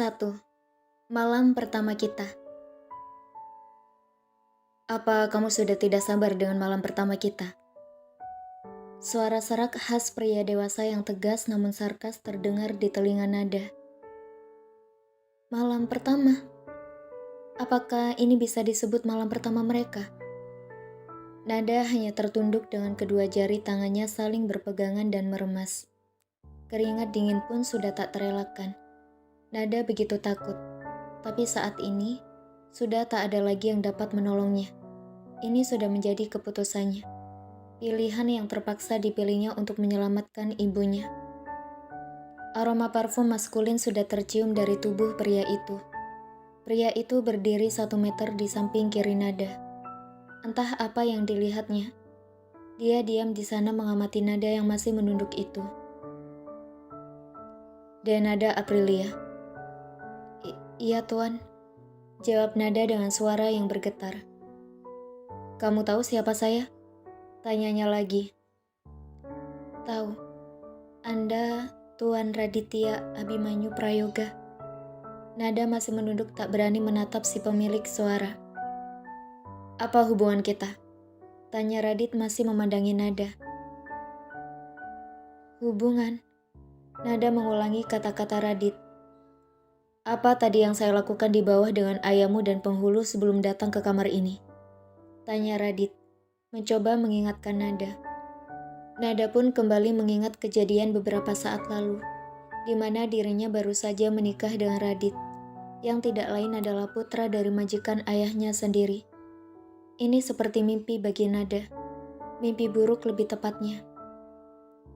1. Malam pertama kita. Apa kamu sudah tidak sabar dengan malam pertama kita? Suara serak khas pria dewasa yang tegas namun sarkas terdengar di telinga Nada. Malam pertama? Apakah ini bisa disebut malam pertama mereka? Nada hanya tertunduk dengan kedua jari tangannya saling berpegangan dan meremas. Keringat dingin pun sudah tak terelakkan. Nada begitu takut, tapi saat ini sudah tak ada lagi yang dapat menolongnya. Ini sudah menjadi keputusannya. Pilihan yang terpaksa dipilihnya untuk menyelamatkan ibunya. Aroma parfum maskulin sudah tercium dari tubuh pria itu. Pria itu berdiri 1 meter di samping kiri Nada. Entah apa yang dilihatnya. Dia diam di sana mengamati Nada yang masih menunduk itu. Dan Nada Aprilia. Iya tuan, jawab Nada dengan suara yang bergetar. Kamu tahu siapa saya? Tanyanya lagi. Tahu, Anda Tuan Raditya Abimanyu Prayoga. Nada masih menunduk tak berani menatap si pemilik suara. Apa hubungan kita? Tanya Radit masih memandangi Nada. Hubungan? Nada mengulangi kata-kata Radit. Apa tadi yang saya lakukan di bawah dengan ayahmu dan penghulu sebelum datang ke kamar ini? Tanya Radit, mencoba mengingatkan Nada. Nada pun kembali mengingat kejadian beberapa saat lalu, di mana dirinya baru saja menikah dengan Radit, yang tidak lain adalah putra dari majikan ayahnya sendiri. Ini seperti mimpi bagi Nada, mimpi buruk lebih tepatnya.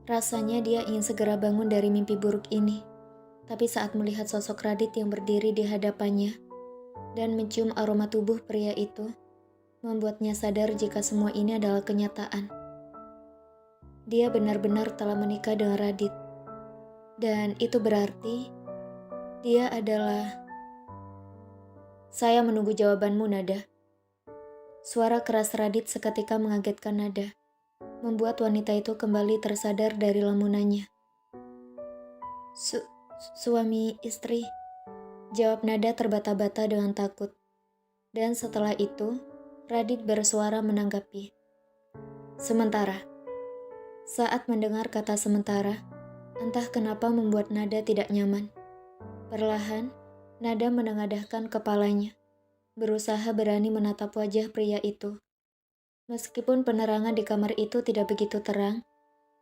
Rasanya dia ingin segera bangun dari mimpi buruk ini, tapi saat melihat sosok Radit yang berdiri di hadapannya dan mencium aroma tubuh pria itu, membuatnya sadar jika semua ini adalah kenyataan. Dia benar-benar telah menikah dengan Radit. Dan itu berarti dia adalah... Saya menunggu jawabanmu, Nada. Suara keras Radit seketika mengagetkan Nada, membuat wanita itu kembali tersadar dari lamunannya. Suami istri, jawab Nada terbata-bata dengan takut. Dan setelah itu, Radit bersuara menanggapi. Sementara. Saat mendengar kata sementara, entah kenapa membuat Nada tidak nyaman. Perlahan, Nada menengadahkan kepalanya, berusaha berani menatap wajah pria itu. Meskipun penerangan di kamar itu tidak begitu terang,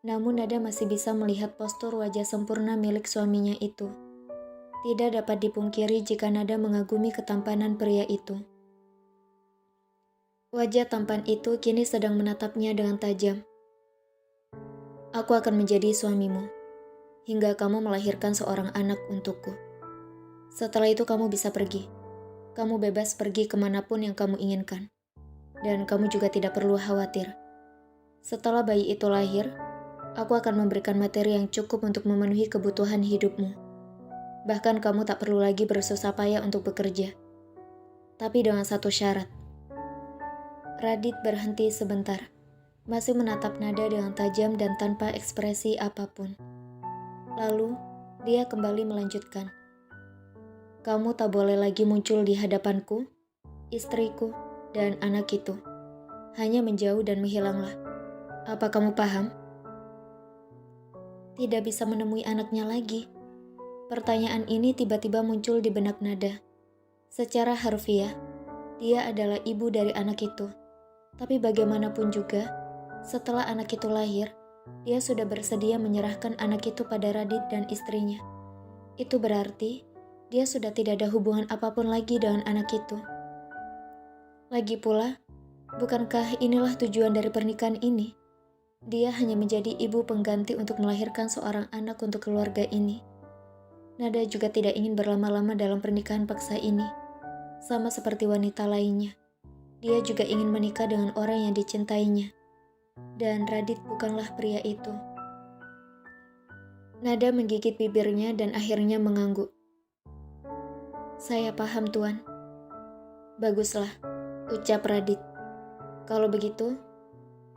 namun Nada masih bisa melihat postur wajah sempurna milik suaminya itu. Tidak dapat dipungkiri jika Nada mengagumi ketampanan pria itu. Wajah tampan itu kini sedang menatapnya dengan tajam. Aku akan menjadi suamimu, hingga kamu melahirkan seorang anak untukku. Setelah itu kamu bisa pergi. Kamu bebas pergi kemanapun yang kamu inginkan. Dan kamu juga tidak perlu khawatir. Setelah bayi itu lahir, aku akan memberikan materi yang cukup untuk memenuhi kebutuhan hidupmu. Bahkan kamu tak perlu lagi bersusah payah untuk bekerja. Tapi dengan satu syarat. Radit berhenti sebentar, masih menatap Nada dengan tajam dan tanpa ekspresi apapun. Lalu, dia kembali melanjutkan. Kamu tak boleh lagi muncul di hadapanku, istriku, dan anak itu. Hanya menjauh dan menghilanglah. Apa kamu paham? Tidak bisa menemui anaknya lagi. Pertanyaan ini tiba-tiba muncul di benak Nada. Secara harfiah, dia adalah ibu dari anak itu. Tapi bagaimanapun juga, setelah anak itu lahir, dia sudah bersedia menyerahkan anak itu pada Radit dan istrinya. Itu berarti dia sudah tidak ada hubungan apapun lagi dengan anak itu. Lagi pula, bukankah inilah tujuan dari pernikahan ini? Dia hanya menjadi ibu pengganti untuk melahirkan seorang anak untuk keluarga ini. Nada juga tidak ingin berlama-lama dalam pernikahan paksa ini. Sama seperti wanita lainnya. Dia juga ingin menikah dengan orang yang dicintainya. Dan Radit bukanlah pria itu. Nada menggigit bibirnya dan akhirnya mengangguk. Saya paham, Tuan. Baguslah, ucap Radit. Kalau begitu,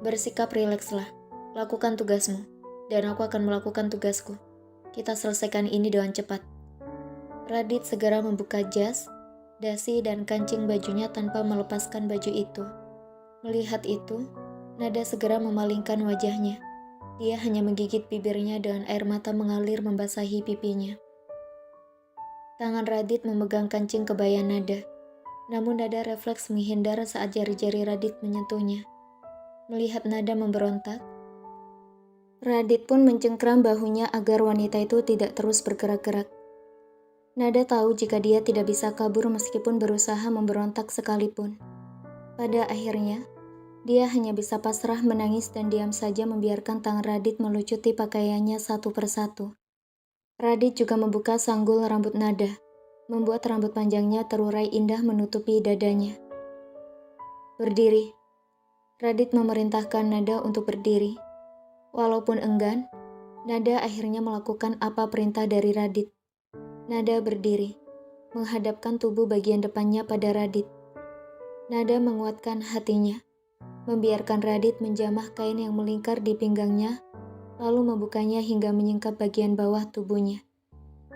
bersikap rilekslah. Lakukan tugasmu, dan aku akan melakukan tugasku. Kita selesaikan ini dengan cepat. Radit segera membuka jas, dasi, dan kancing bajunya tanpa melepaskan baju itu. Melihat itu, Nada segera memalingkan wajahnya. Dia hanya menggigit bibirnya dengan air mata mengalir membasahi pipinya. Tangan Radit memegang kancing kebaya Nada. Namun Nada refleks menghindar saat jari-jari Radit menyentuhnya. Melihat Nada memberontak, Radit pun mencengkram bahunya agar wanita itu tidak terus bergerak-gerak. Nada tahu jika dia tidak bisa kabur meskipun berusaha memberontak sekalipun. Pada akhirnya, dia hanya bisa pasrah menangis dan diam saja membiarkan tangan Radit melucuti pakaiannya satu persatu. Radit juga membuka sanggul rambut Nada, membuat rambut panjangnya terurai indah menutupi dadanya. Berdiri. Radit memerintahkan Nada untuk berdiri. Walaupun enggan, Nada akhirnya melakukan apa perintah dari Radit. Nada berdiri, menghadapkan tubuh bagian depannya pada Radit. Nada menguatkan hatinya, membiarkan Radit menjamah kain yang melingkar di pinggangnya, lalu membukanya hingga menyingkap bagian bawah tubuhnya,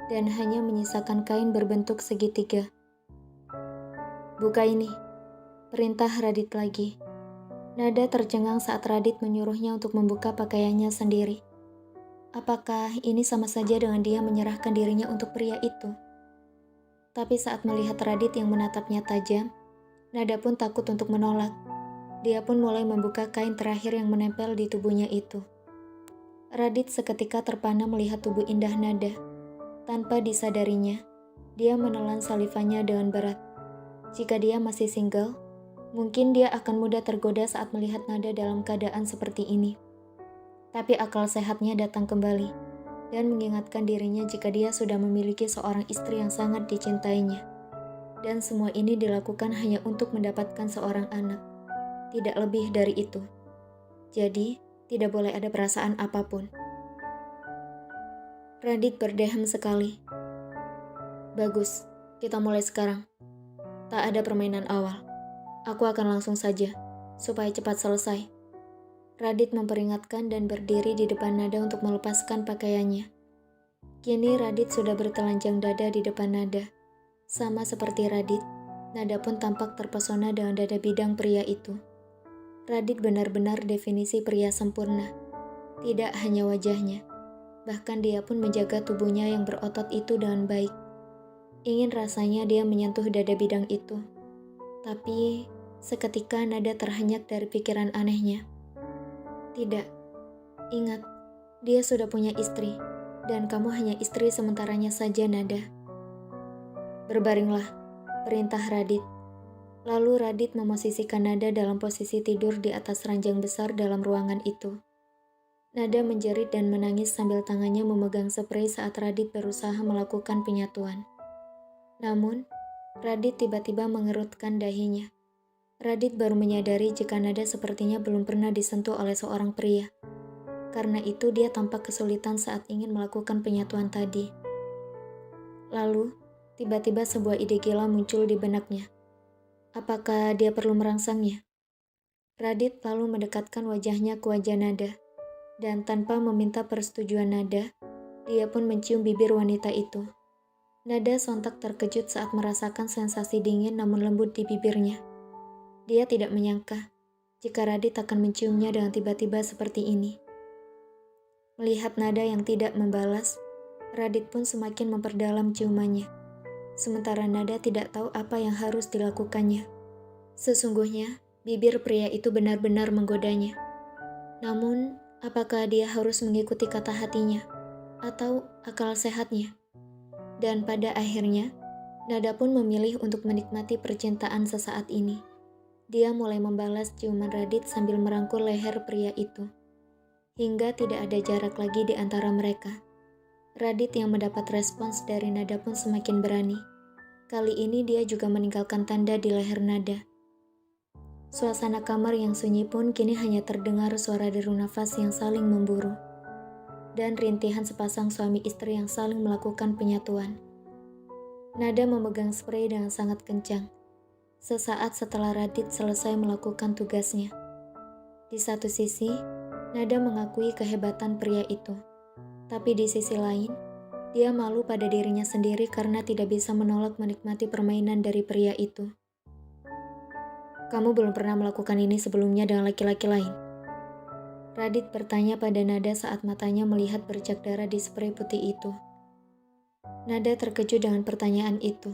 dan hanya menyisakan kain berbentuk segitiga. Buka ini, perintah Radit lagi. Nada tercengang saat Radit menyuruhnya untuk membuka pakaiannya sendiri. Apakah ini sama saja dengan dia menyerahkan dirinya untuk pria itu? Tapi saat melihat Radit yang menatapnya tajam, Nada pun takut untuk menolak. Dia pun mulai membuka kain terakhir yang menempel di tubuhnya itu. Radit seketika terpana melihat tubuh indah Nada. Tanpa disadarinya, dia menelan salivannya dengan berat. Jika dia masih single, mungkin dia akan mudah tergoda saat melihat Nada dalam keadaan seperti ini. Tapi akal sehatnya datang kembali dan mengingatkan dirinya jika dia sudah memiliki seorang istri yang sangat dicintainya. Dan semua ini dilakukan hanya untuk mendapatkan seorang anak. Tidak lebih dari itu. Jadi, tidak boleh ada perasaan apapun. Radit berdehem sekali. Bagus, kita mulai sekarang. Tak ada permainan awal. Aku akan langsung saja, supaya cepat selesai. Radit memperingatkan dan berdiri di depan Nada untuk melepaskan pakaiannya. Kini Radit sudah bertelanjang dada di depan Nada. Sama seperti Radit, Nada pun tampak terpesona dengan dada bidang pria itu. Radit benar-benar definisi pria sempurna. Tidak hanya wajahnya, bahkan dia pun menjaga tubuhnya yang berotot itu dengan baik. Ingin rasanya dia menyentuh dada bidang itu. Tapi, seketika Nada terhenyak dari pikiran anehnya. Tidak, ingat, dia sudah punya istri, dan kamu hanya istri sementaranya saja, Nada. Berbaringlah, perintah Radit. Lalu Radit memosisikan Nada dalam posisi tidur di atas ranjang besar dalam ruangan itu. Nada menjerit dan menangis sambil tangannya memegang spray saat Radit berusaha melakukan penyatuan. Namun, Radit tiba-tiba mengerutkan dahinya. Radit baru menyadari jika Nada sepertinya belum pernah disentuh oleh seorang pria. Karena itu dia tampak kesulitan saat ingin melakukan penyatuan tadi. Lalu, tiba-tiba sebuah ide gila muncul di benaknya. Apakah dia perlu merangsangnya? Radit lalu mendekatkan wajahnya ke wajah Nada, dan tanpa meminta persetujuan Nada, dia pun mencium bibir wanita itu. Nada sontak terkejut saat merasakan sensasi dingin namun lembut di bibirnya. Dia tidak menyangka jika Radit akan menciumnya dengan tiba-tiba seperti ini. Melihat Nada yang tidak membalas, Radit pun semakin memperdalam ciumannya. Sementara Nada tidak tahu apa yang harus dilakukannya. Sesungguhnya, bibir pria itu benar-benar menggodanya. Namun, apakah dia harus mengikuti kata hatinya atau akal sehatnya? Dan pada akhirnya, Nada pun memilih untuk menikmati percintaan sesaat ini. Dia mulai membalas ciuman Radit sambil merangkul leher pria itu. Hingga tidak ada jarak lagi di antara mereka. Radit yang mendapat respons dari Nada pun semakin berani. Kali ini dia juga meninggalkan tanda di leher Nada. Suasana kamar yang sunyi pun kini hanya terdengar suara deru nafas yang saling memburu. Dan rintihan sepasang suami istri yang saling melakukan penyatuan. Nada memegang spray dengan sangat kencang. Sesaat setelah Radit selesai melakukan tugasnya. Di satu sisi, Nada mengakui kehebatan pria itu. Tapi di sisi lain, Dia malu pada dirinya sendiri karena tidak bisa menolak menikmati permainan dari pria itu. Kamu belum pernah melakukan ini sebelumnya dengan laki-laki lain? Radit bertanya pada Nada saat matanya melihat bercak darah di spray putih itu. Nada terkejut dengan pertanyaan itu.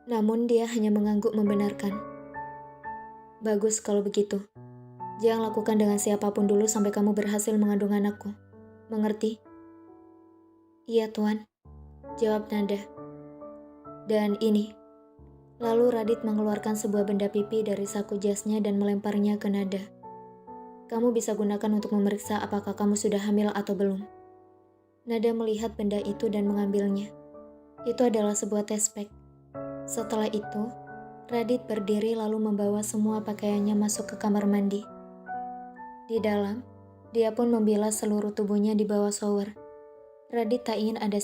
Namun dia hanya mengangguk membenarkan. Bagus kalau begitu. Jangan lakukan dengan siapapun dulu sampai kamu berhasil mengandung anakku. Mengerti? Iya, Tuan. Jawab Nada. Dan ini. Lalu Radit mengeluarkan sebuah benda pipi dari saku jasnya dan melemparnya ke Nada. Kamu bisa gunakan untuk memeriksa apakah kamu sudah hamil atau belum. Nada melihat benda itu dan mengambilnya. Itu adalah sebuah test pack. Setelah itu, Radit berdiri lalu membawa semua pakaiannya masuk ke kamar mandi. Di dalam, dia pun membilas seluruh tubuhnya di bawah shower. Radit tak ingin ada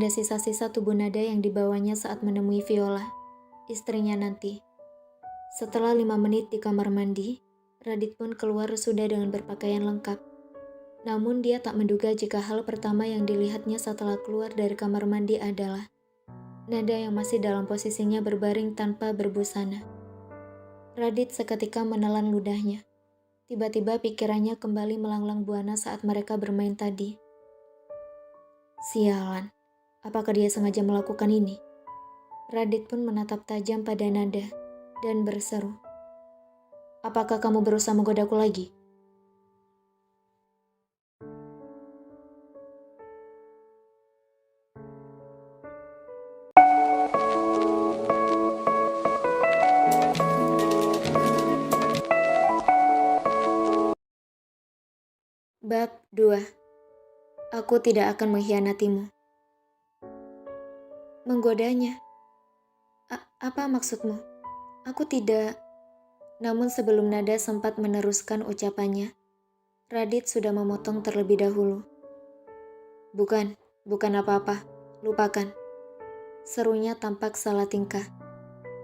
sisa-sisa tubuh Nada yang dibawanya saat menemui Viola, istrinya nanti. Setelah 5 menit di kamar mandi, Radit pun keluar sudah dengan berpakaian lengkap. Namun dia tak menduga jika hal pertama yang dilihatnya setelah keluar dari kamar mandi adalah Nada yang masih dalam posisinya berbaring tanpa berbusana. Radit seketika menelan ludahnya. Tiba-tiba pikirannya kembali melanglang buana saat mereka bermain tadi. Sialan, apakah dia sengaja melakukan ini? Radit pun menatap tajam pada Nada dan berseru. Apakah kamu berusaha menggodaku lagi? Bab 2. Aku tidak akan mengkhianatimu. Menggodanya? Apa maksudmu? Aku tidak... Namun sebelum Nada sempat meneruskan ucapannya, Radit sudah memotong terlebih dahulu. Bukan apa-apa, lupakan. Serunya tampak salah tingkah,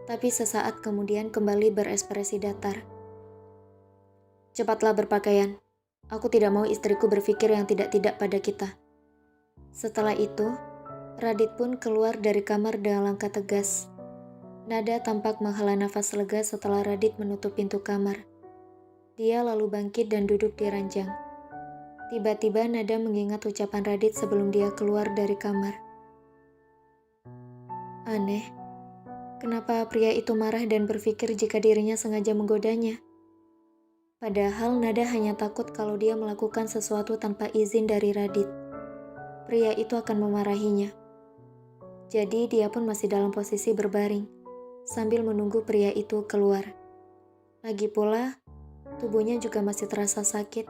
tapi sesaat kemudian kembali berekspresi datar. Cepatlah berpakaian, aku tidak mau istriku berpikir yang tidak-tidak pada kita. Setelah itu, Radit pun keluar dari kamar dengan langkah tegas. Nada tampak menghela nafas lega setelah Radit menutup pintu kamar. Dia lalu bangkit dan duduk di ranjang. Tiba-tiba Nada mengingat ucapan Radit sebelum dia keluar dari kamar. Aneh, kenapa pria itu marah dan berpikir jika dirinya sengaja menggodanya? Padahal Nada hanya takut kalau dia melakukan sesuatu tanpa izin dari Radit. Pria itu akan memarahinya. Jadi dia pun masih dalam posisi berbaring, sambil menunggu pria itu keluar. Lagi pula, tubuhnya juga masih terasa sakit,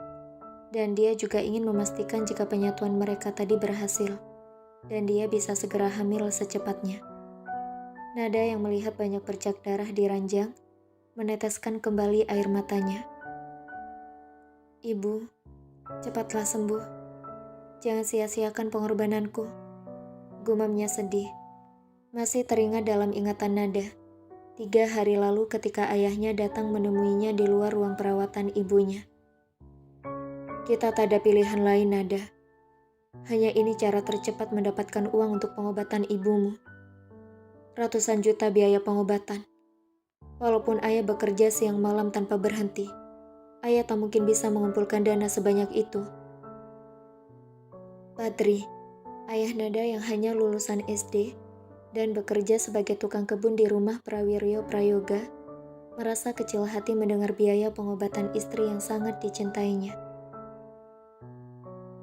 dan dia juga ingin memastikan jika penyatuan mereka tadi berhasil, dan dia bisa segera hamil secepatnya. Nada yang melihat banyak bercak darah di ranjang, meneteskan kembali air matanya. Ibu, cepatlah sembuh. Jangan sia-siakan pengorbananku. Gumamnya sedih. Masih teringat dalam ingatan Nada. 3 hari lalu ketika ayahnya datang menemuinya di luar ruang perawatan ibunya. Kita tak ada pilihan lain, Nada. Hanya ini cara tercepat mendapatkan uang untuk pengobatan ibumu. Ratusan juta biaya pengobatan. Walaupun ayah bekerja siang malam tanpa berhenti, ayah tak mungkin bisa mengumpulkan dana sebanyak itu. Patri, ayah Nada yang hanya lulusan SD dan bekerja sebagai tukang kebun di rumah Prawiryo Prayoga, merasa kecil hati mendengar biaya pengobatan istri yang sangat dicintainya.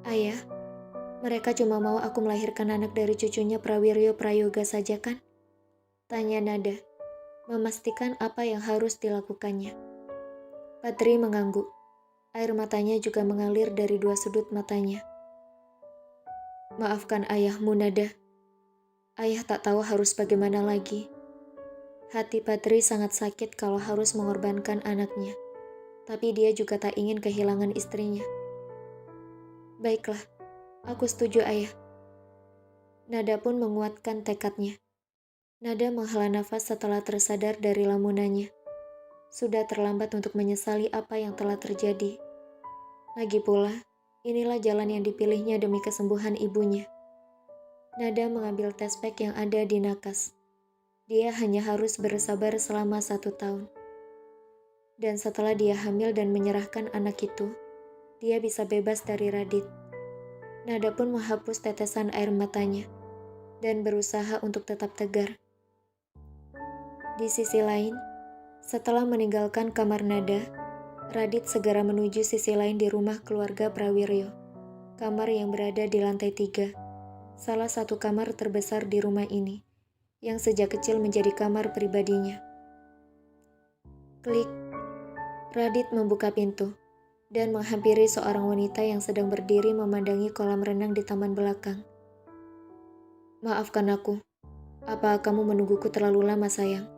Ayah, mereka cuma mau aku melahirkan anak dari cucunya Prawiryo Prayoga saja kan? Tanya Nada, memastikan apa yang harus dilakukannya. Patri mengangguk. Air matanya juga mengalir dari 2 sudut matanya. Maafkan ayahmu, Nada. Ayah tak tahu harus bagaimana lagi. Hati Patri sangat sakit kalau harus mengorbankan anaknya. Tapi dia juga tak ingin kehilangan istrinya. Baiklah, aku setuju ayah. Nada pun menguatkan tekadnya. Nada menghela nafas setelah tersadar dari lamunannya. Sudah terlambat untuk menyesali apa yang telah terjadi. Lagi pula, inilah jalan yang dipilihnya demi kesembuhan ibunya. Nada mengambil tes pack yang ada di nakas. Dia hanya harus bersabar selama 1 tahun. Dan setelah dia hamil dan menyerahkan anak itu, dia bisa bebas dari Radit. Nada pun menghapus tetesan air matanya dan berusaha untuk tetap tegar. Di sisi lain, setelah meninggalkan kamar Nada, Radit segera menuju sisi lain di rumah keluarga Prawiryo. Kamar yang berada di lantai 3. Salah satu kamar terbesar di rumah ini, yang sejak kecil menjadi kamar pribadinya. Klik. Radit membuka pintu dan menghampiri seorang wanita yang sedang berdiri memandangi kolam renang di taman belakang. Maafkan aku, apa kamu menungguku terlalu lama, sayang?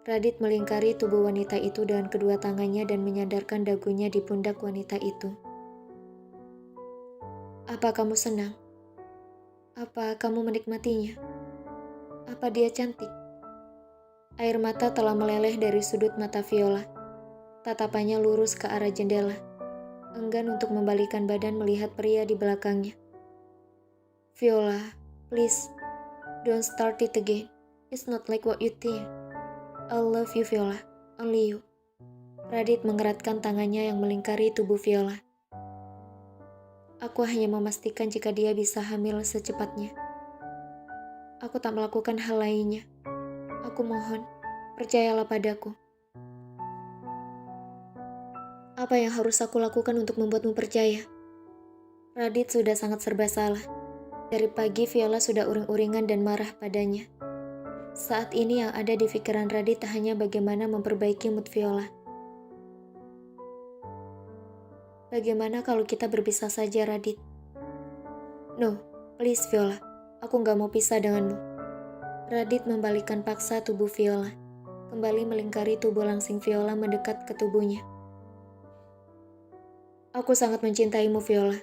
Radit melingkari tubuh wanita itu dengan kedua tangannya dan menyandarkan dagunya di pundak wanita itu. Apa kamu senang? Apa kamu menikmatinya? Apa dia cantik? Air mata telah meleleh dari sudut mata Viola. Tatapannya lurus ke arah jendela, enggan untuk membalikan badan melihat pria di belakangnya. Viola, please, don't start it again. It's not like what you think. I love you, Viola. Only you. Radit mengeratkan tangannya yang melingkari tubuh Viola. Aku hanya memastikan jika dia bisa hamil secepatnya. Aku tak melakukan hal lainnya. Aku mohon, percayalah padaku. Apa yang harus aku lakukan untuk membuatmu percaya? Radit sudah sangat serba salah. Dari pagi Viola sudah uring-uringan dan marah padanya. Saat ini yang ada di pikiran Radit tak hanya bagaimana memperbaiki mood Viola. Bagaimana kalau kita berpisah saja, Radit? No, please Viola. Aku gak mau pisah denganmu. Radit membalikkan paksa tubuh Viola. Kembali melingkari tubuh langsing Viola mendekat ke tubuhnya. Aku sangat mencintaimu, Viola.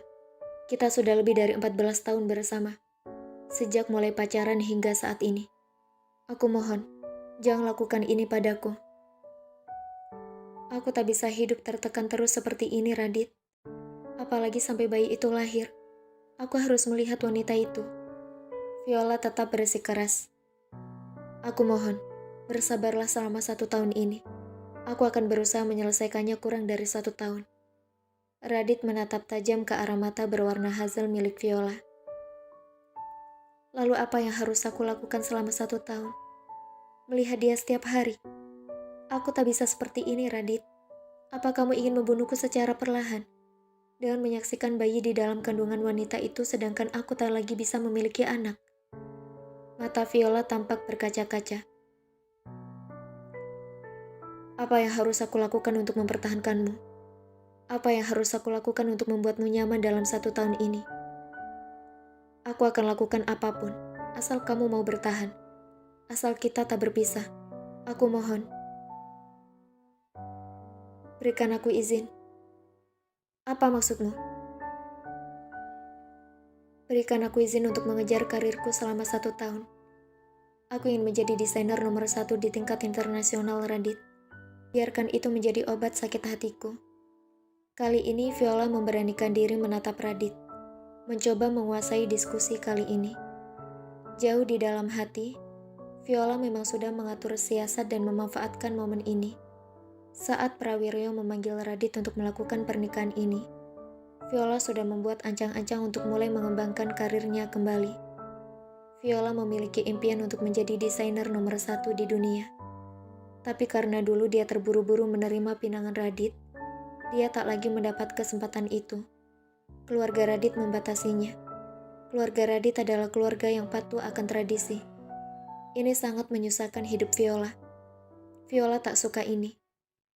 Kita sudah lebih dari 14 tahun bersama. Sejak mulai pacaran hingga saat ini. Aku mohon, jangan lakukan ini padaku. Aku tak bisa hidup tertekan terus seperti ini, Radit. Apalagi sampai bayi itu lahir. Aku harus melihat wanita itu. Viola tetap bersikeras. Aku mohon, bersabarlah selama 1 tahun ini. Aku akan berusaha menyelesaikannya kurang dari 1 tahun. Radit menatap tajam ke arah mata berwarna hazel milik Viola. Lalu apa yang harus aku lakukan selama 1 tahun? Melihat dia setiap hari. Aku tak bisa seperti ini, Radit. Apa kamu ingin membunuhku secara perlahan? Dengan menyaksikan bayi di dalam kandungan wanita itu sedangkan aku tak lagi bisa memiliki anak. Mata Viola tampak berkaca-kaca. Apa yang harus aku lakukan untuk mempertahankanmu? Apa yang harus aku lakukan untuk membuatmu nyaman dalam 1 tahun ini? Aku akan lakukan apapun, asal kamu mau bertahan. Asal kita tak berpisah. Aku mohon. Berikan aku izin. Apa maksudmu? Berikan aku izin untuk mengejar karirku selama 1 tahun. Aku ingin menjadi desainer nomor 1 di tingkat internasional, Radit. Biarkan itu menjadi obat sakit hatiku. Kali ini Viola memberanikan diri menatap Radit. Mencoba menguasai diskusi kali ini. Jauh di dalam hati, Viola memang sudah mengatur siasat dan memanfaatkan momen ini. Saat Prawiryo memanggil Radit untuk melakukan pernikahan ini, Viola sudah membuat ancang-ancang untuk mulai mengembangkan karirnya kembali. Viola memiliki impian untuk menjadi desainer nomor 1 di dunia. Tapi karena dulu dia terburu-buru menerima pinangan Radit, dia tak lagi mendapat kesempatan itu. Keluarga Radit membatasinya. Keluarga Radit adalah keluarga yang patuh akan tradisi. Ini sangat menyusahkan hidup Viola. Viola tak suka ini.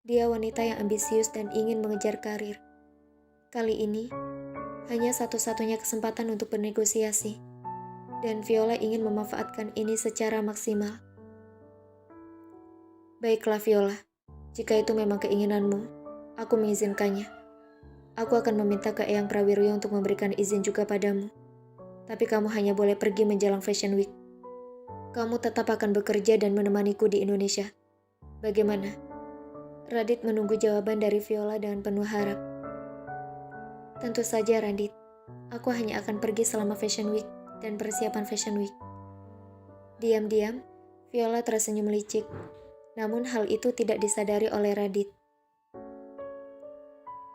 Dia wanita yang ambisius dan ingin mengejar karir. Kali ini, hanya satu-satunya kesempatan untuk bernegosiasi. Dan Viola ingin memanfaatkan ini secara maksimal. Baiklah Viola, jika itu memang keinginanmu, aku mengizinkannya. Aku akan meminta ke Eyang Prawiryo untuk memberikan izin juga padamu. Tapi kamu hanya boleh pergi menjelang Fashion Week. Kamu tetap akan bekerja dan menemaniku di Indonesia. Bagaimana? Radit menunggu jawaban dari Viola dengan penuh harap. Tentu saja, Radit. Aku hanya akan pergi selama Fashion Week dan persiapan Fashion Week. Diam-diam, Viola tersenyum licik. Namun hal itu tidak disadari oleh Radit.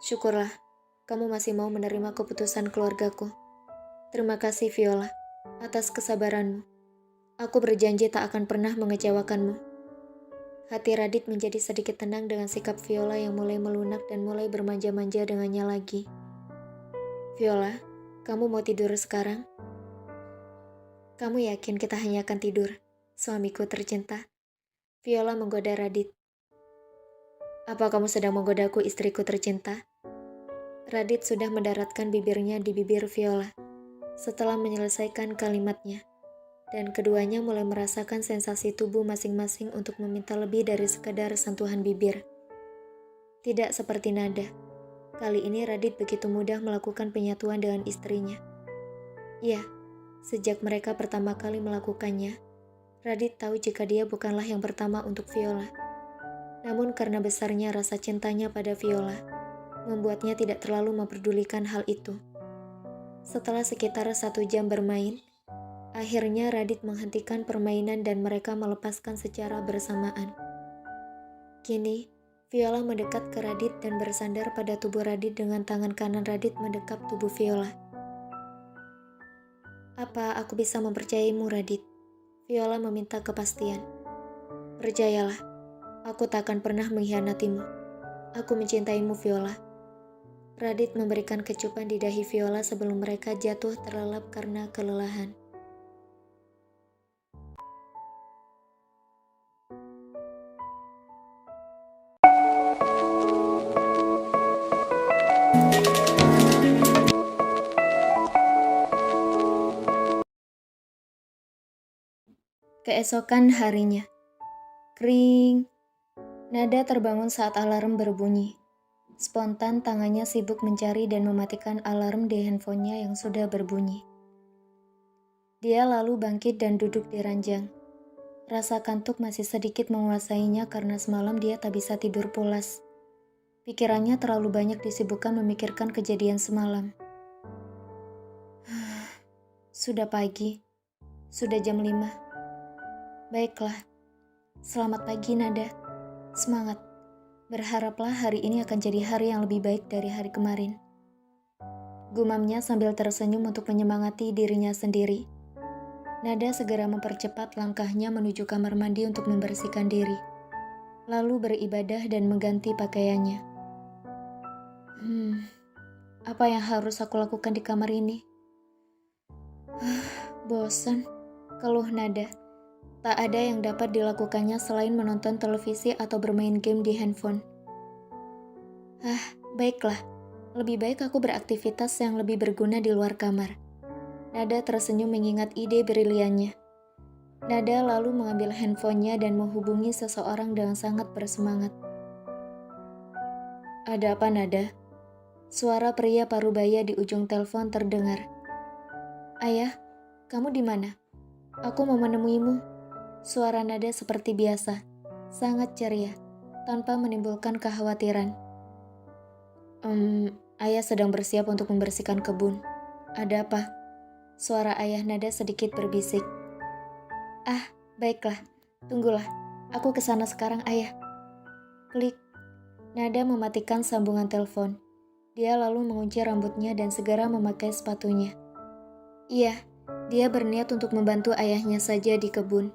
Syukurlah, kamu masih mau menerima keputusan keluargaku. Terima kasih, Viola, atas kesabaranmu. Aku berjanji tak akan pernah mengecewakanmu. Hati Radit menjadi sedikit tenang dengan sikap Viola yang mulai melunak dan mulai bermanja-manja dengannya lagi. Viola, kamu mau tidur sekarang? Kamu yakin kita hanya akan tidur, suamiku tercinta? Viola menggoda Radit. Apa kamu sedang menggodaku, istriku tercinta? Radit sudah mendaratkan bibirnya di bibir Viola setelah menyelesaikan kalimatnya. Dan keduanya mulai merasakan sensasi tubuh masing-masing untuk meminta lebih dari sekadar sentuhan bibir. Tidak seperti Nada. Kali ini Radit begitu mudah melakukan penyatuan dengan istrinya. Ya, sejak mereka pertama kali melakukannya, Radit tahu jika dia bukanlah yang pertama untuk Viola. Namun karena besarnya rasa cintanya pada Viola, membuatnya tidak terlalu memperdulikan hal itu. Setelah sekitar 1 jam bermain, akhirnya Radit menghentikan permainan dan mereka melepaskan secara bersamaan. Kini, Viola mendekat ke Radit dan bersandar pada tubuh Radit dengan tangan kanan Radit mendekap tubuh Viola. Apa aku bisa mempercayaimu, Radit? Viola meminta kepastian. Percayalah, aku tak akan pernah mengkhianatimu. Aku mencintaimu, Viola. Radit memberikan kecupan di dahi Viola sebelum mereka jatuh terlelap karena kelelahan. Keesokan harinya. Kring. Nada terbangun saat alarm berbunyi. Spontan tangannya sibuk mencari dan mematikan alarm di handphonenya yang sudah berbunyi. Dia lalu bangkit dan duduk di ranjang. Rasa kantuk masih sedikit menguasainya karena semalam dia tak bisa tidur pulas. Pikirannya terlalu banyak disibukkan memikirkan kejadian semalam. Sudah pagi. Sudah jam 5. Baiklah. Selamat pagi, Nada. Semangat. Berharaplah hari ini akan jadi hari yang lebih baik dari hari kemarin. Gumamnya sambil tersenyum untuk menyemangati dirinya sendiri. Nada segera mempercepat langkahnya menuju kamar mandi untuk membersihkan diri. Lalu beribadah dan mengganti pakaiannya. Apa yang harus aku lakukan di kamar ini? Bosan, keluh Nada. Tak ada yang dapat dilakukannya selain menonton televisi atau bermain game di handphone. Baiklah. Lebih baik aku beraktivitas yang lebih berguna di luar kamar. Nada tersenyum mengingat ide briliannya. Nada lalu mengambil handphonenya dan menghubungi seseorang dengan sangat bersemangat. Ada apa, Nada? Suara pria parubaya di ujung telepon terdengar. Ayah, kamu di mana? Aku mau menemuimu. Suara Nada seperti biasa, sangat ceria, tanpa menimbulkan kekhawatiran. Ayah sedang bersiap untuk membersihkan kebun. Ada apa? Suara ayah Nada sedikit berbisik. Baiklah, tunggulah. Aku kesana sekarang, ayah. Klik. Nada mematikan sambungan telepon. Dia lalu mengunci rambutnya dan segera memakai sepatunya. Iya, dia berniat untuk membantu ayahnya saja di kebun.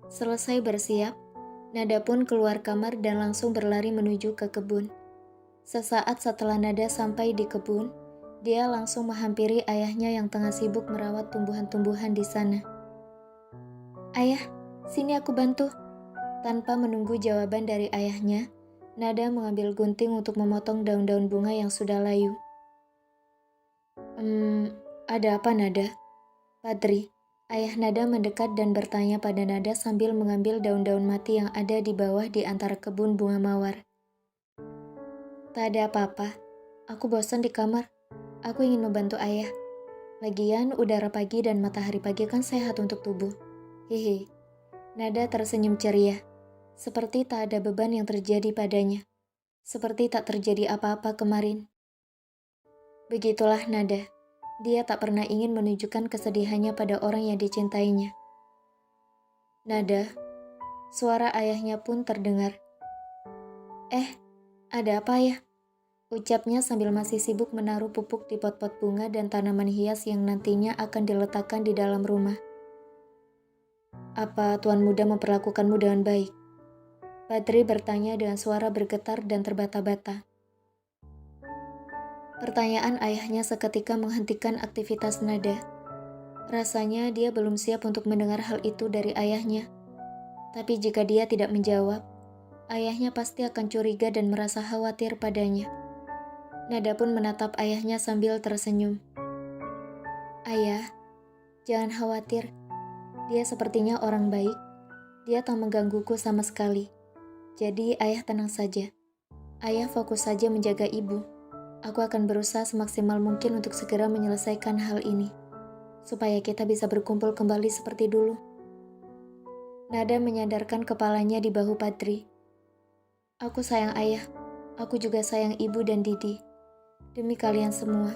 Selesai bersiap, Nada pun keluar kamar dan langsung berlari menuju ke kebun. Sesaat setelah Nada sampai di kebun, dia langsung menghampiri ayahnya yang tengah sibuk merawat tumbuhan-tumbuhan di sana. Ayah, sini aku bantu. Tanpa menunggu jawaban dari ayahnya, Nada mengambil gunting untuk memotong daun-daun bunga yang sudah layu. Ada apa, Nada? Padri, ayah Nada mendekat dan bertanya pada Nada sambil mengambil daun-daun mati yang ada di bawah di antara kebun bunga mawar. Tak ada apa-apa. Aku bosan di kamar. Aku ingin membantu ayah. Lagian udara pagi dan matahari pagi kan sehat untuk tubuh. Hihi. Nada tersenyum ceria. Seperti tak ada beban yang terjadi padanya. seperti tak terjadi apa-apa kemarin. Begitulah Nada. Dia tak pernah ingin menunjukkan kesedihannya pada orang yang dicintainya. Nada, suara ayahnya pun terdengar. Ada apa ya? Ucapnya sambil masih sibuk menaruh pupuk di pot-pot bunga dan tanaman hias yang nantinya akan diletakkan di dalam rumah. Apa Tuan Muda memperlakukanmu dengan baik? Badri bertanya dengan suara bergetar dan terbata-bata. Pertanyaan ayahnya seketika menghentikan aktivitas Nada. Rasanya dia belum siap untuk mendengar hal itu dari ayahnya. Tapi jika dia tidak menjawab, ayahnya pasti akan curiga dan merasa khawatir padanya. Nada pun menatap ayahnya sambil tersenyum. Ayah, jangan khawatir. Dia sepertinya orang baik. Dia tak menggangguku sama sekali. Jadi ayah tenang saja. Ayah fokus saja menjaga ibu. Aku akan berusaha semaksimal mungkin untuk segera menyelesaikan hal ini, supaya kita bisa berkumpul kembali seperti dulu. Nada menyandarkan kepalanya di bahu Badri. Aku sayang ayah, aku juga sayang ibu dan Didi. Demi kalian semua,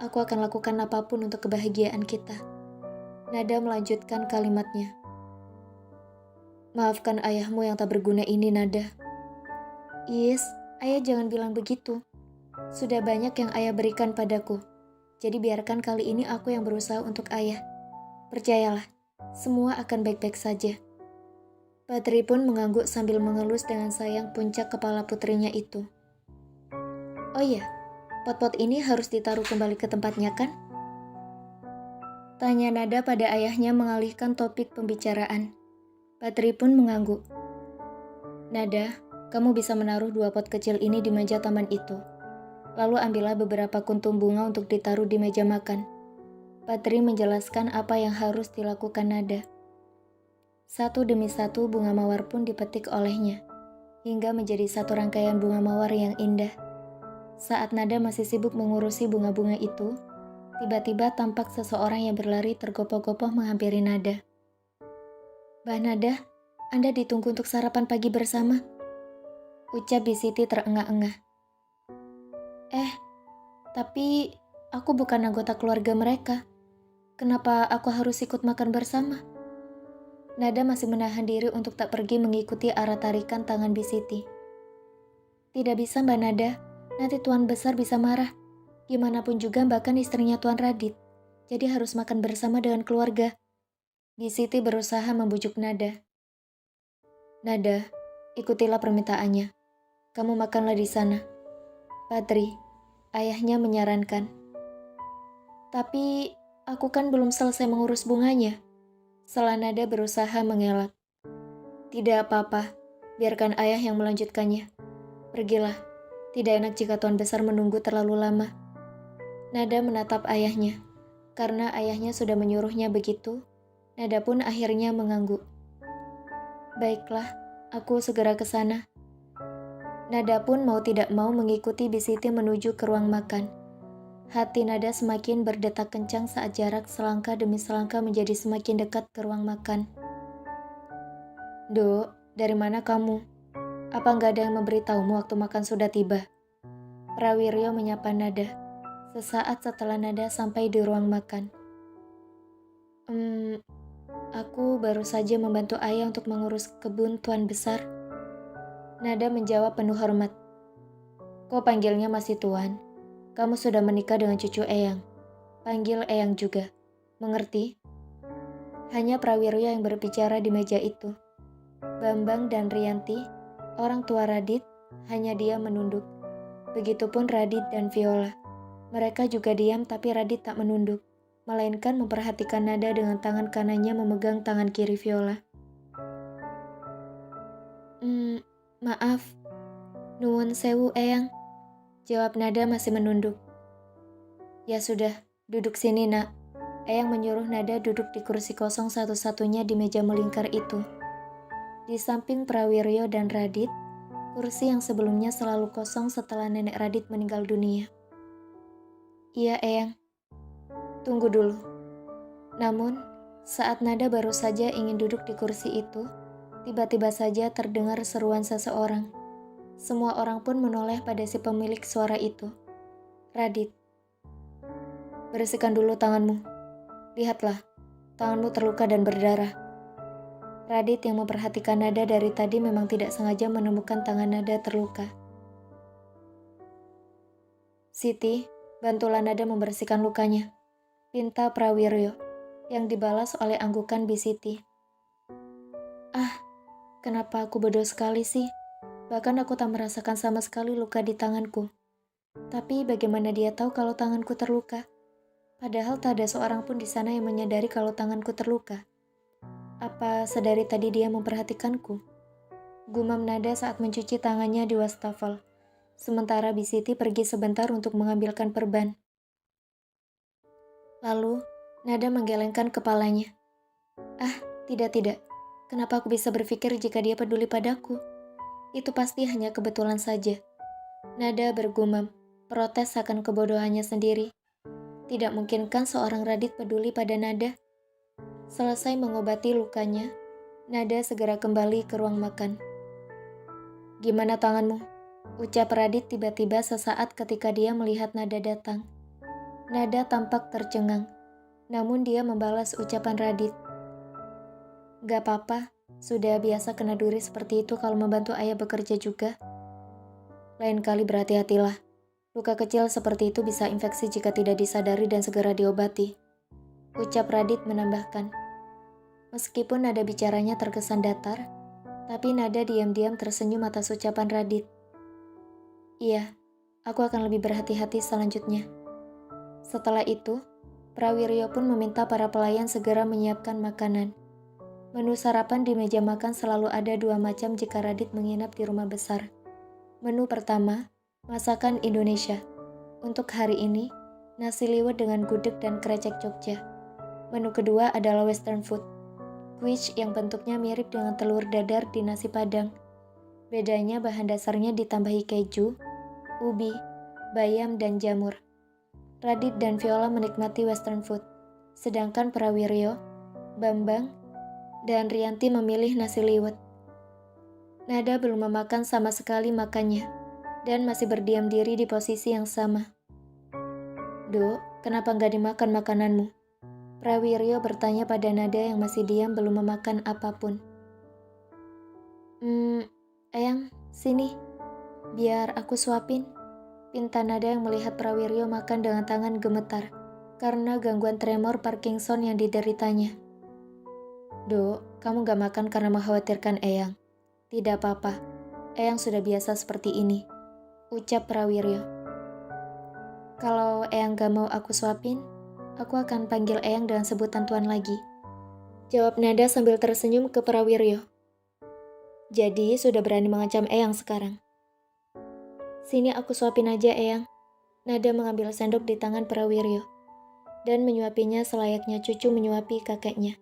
aku akan lakukan apapun untuk kebahagiaan kita. Nada melanjutkan kalimatnya. Maafkan ayahmu yang tak berguna ini, Nada. Yes, ayah jangan bilang begitu. Sudah banyak yang ayah berikan padaku. Jadi biarkan kali ini aku yang berusaha untuk ayah. Percayalah, semua akan baik-baik saja. Badri pun mengangguk sambil mengelus dengan sayang puncak kepala putrinya itu. Oh iya, pot-pot ini harus ditaruh kembali ke tempatnya kan? Tanya Nada pada ayahnya mengalihkan topik pembicaraan. Badri pun mengangguk. Nada, kamu bisa menaruh 2 pot kecil ini di meja taman itu. Lalu ambillah beberapa kuntum bunga untuk ditaruh di meja makan. Badri menjelaskan apa yang harus dilakukan Nada. Satu demi satu bunga mawar pun dipetik olehnya, hingga menjadi satu rangkaian bunga mawar yang indah. Saat Nada masih sibuk mengurusi bunga-bunga itu, tiba-tiba tampak seseorang yang berlari tergopoh-gopoh menghampiri Nada. Mbak Nada, Anda ditunggu untuk sarapan pagi bersama, ucap Bisiti terengah-engah. Tapi aku bukan anggota keluarga mereka. Kenapa aku harus ikut makan bersama? Nada masih menahan diri untuk tak pergi mengikuti arah tarikan tangan Bisiti. Tidak bisa Mbak Nada, nanti Tuan Besar bisa marah. Gimanapun juga Mbak kan istrinya Tuan Radit, jadi harus makan bersama dengan keluarga. Bisiti berusaha membujuk Nada. Nada, ikutilah permintaannya. Kamu makanlah di sana. Badri, ayahnya menyarankan. Tapi aku kan belum selesai mengurus bunganya. Setelah Nada berusaha mengelak. Tidak apa-apa, biarkan ayah yang melanjutkannya. Pergilah, tidak enak jika Tuan Besar menunggu terlalu lama. Nada menatap ayahnya. Karena ayahnya sudah menyuruhnya begitu, Nada pun akhirnya mengangguk. Baiklah, aku segera ke sana. Nada pun mau tidak mau mengikuti Bisiti menuju ke ruang makan. Hati Nada semakin berdetak kencang saat jarak selangkah demi selangkah menjadi semakin dekat ke ruang makan. Dok, dari mana kamu? Apa nggak ada yang memberitahumu waktu makan sudah tiba? Prawiryo menyapa Nada, sesaat setelah Nada sampai di ruang makan. Aku baru saja membantu ayah untuk mengurus kebun Tuan Besar. Nada menjawab penuh hormat. Kok panggilnya masih Tuan? Kamu sudah menikah dengan cucu Eyang. Panggil Eyang juga. Mengerti? Hanya Prawiryo yang berbicara di meja itu. Bambang dan Rianti, orang tua Radit, hanya diam menunduk. Begitupun Radit dan Viola. Mereka juga diam tapi Radit tak menunduk, melainkan memperhatikan Nada dengan tangan kanannya memegang tangan kiri Viola. Maaf, nuwun sewu Eyang, jawab Nada masih menunduk. Ya sudah, duduk sini nak. Eyang menyuruh Nada duduk di kursi kosong satu-satunya di meja melingkar itu. Di samping Prawiryo dan Radit, kursi yang sebelumnya selalu kosong setelah nenek Radit meninggal dunia. Iya Eyang, tunggu dulu. Namun, saat Nada baru saja ingin duduk di kursi itu, tiba-tiba saja terdengar seruan seseorang. Semua orang pun menoleh pada si pemilik suara itu. Radit. Bersihkan dulu tanganmu. Lihatlah, tanganmu terluka dan berdarah. Radit yang memperhatikan Nada dari tadi memang tidak sengaja menemukan tangan Nada terluka. Siti, bantulah Nada membersihkan lukanya, pinta Prawiryo, yang dibalas oleh anggukan Bisiti. Ah, kenapa aku bodoh sekali sih? Bahkan aku tak merasakan sama sekali luka di tanganku. Tapi bagaimana dia tahu kalau tanganku terluka? Padahal tak ada seorang pun di sana yang menyadari kalau tanganku terluka. Apa sedari tadi dia memperhatikanku? Gumam Nada saat mencuci tangannya di wastafel. Sementara Bisiti pergi sebentar untuk mengambilkan perban. Lalu, Nada menggelengkan kepalanya. Ah, tidak. Kenapa aku bisa berpikir jika dia peduli padaku? Itu pasti hanya kebetulan saja. Nada bergumam, protes akan kebodohannya sendiri. Tidak mungkin kan seorang Radit peduli pada Nada? Selesai mengobati lukanya, Nada segera kembali ke ruang makan. Gimana tanganmu? Ucap Radit tiba-tiba sesaat ketika dia melihat Nada datang. Nada tampak tercengang, namun dia membalas ucapan Radit. Gak apa-apa, sudah biasa kena duri seperti itu kalau membantu ayah bekerja juga. Lain kali berhati-hatilah. Luka kecil seperti itu bisa infeksi jika tidak disadari dan segera diobati. Ucap Radit menambahkan. Meskipun nada bicaranya terkesan datar, tapi Nada diam-diam tersenyum atas ucapan Radit. Iya, aku akan lebih berhati-hati selanjutnya. Setelah itu, Prawiryo pun meminta para pelayan segera menyiapkan makanan. Menu sarapan di meja makan selalu ada 2 macam jika Radit menginap di rumah besar. Menu pertama, masakan Indonesia. Untuk hari ini, nasi liwet dengan gudeg dan krecek Jogja. Menu kedua adalah western food. Quiche yang bentuknya mirip dengan telur dadar di nasi Padang. Bedanya bahan dasarnya ditambahi keju, ubi, bayam, dan jamur. Radit dan Viola menikmati western food, sedangkan Prawiryo, Bambang, dan Rianti memilih nasi liwet. Nada belum memakan sama sekali makannya, dan masih berdiam diri di posisi yang sama. Dok, kenapa nggak dimakan makananmu? Prawiryo bertanya pada Nada yang masih diam belum memakan apapun. Eyang, sini. Biar aku suapin. Pinta Nada yang melihat Prawiryo makan dengan tangan gemetar karena gangguan tremor Parkinson yang dideritanya. Dok, kamu gak makan karena mengkhawatirkan Eyang. Tidak apa-apa, Eyang sudah biasa seperti ini, ucap Prawiryo. Kalau Eyang gak mau aku suapin, aku akan panggil Eyang dengan sebutan tuan lagi, jawab Nada sambil tersenyum ke Prawiryo. Jadi sudah berani mengancam Eyang sekarang. Sini aku suapin aja Eyang. Nada mengambil sendok di tangan Prawiryo dan menyuapinya selayaknya cucu menyuapi kakeknya.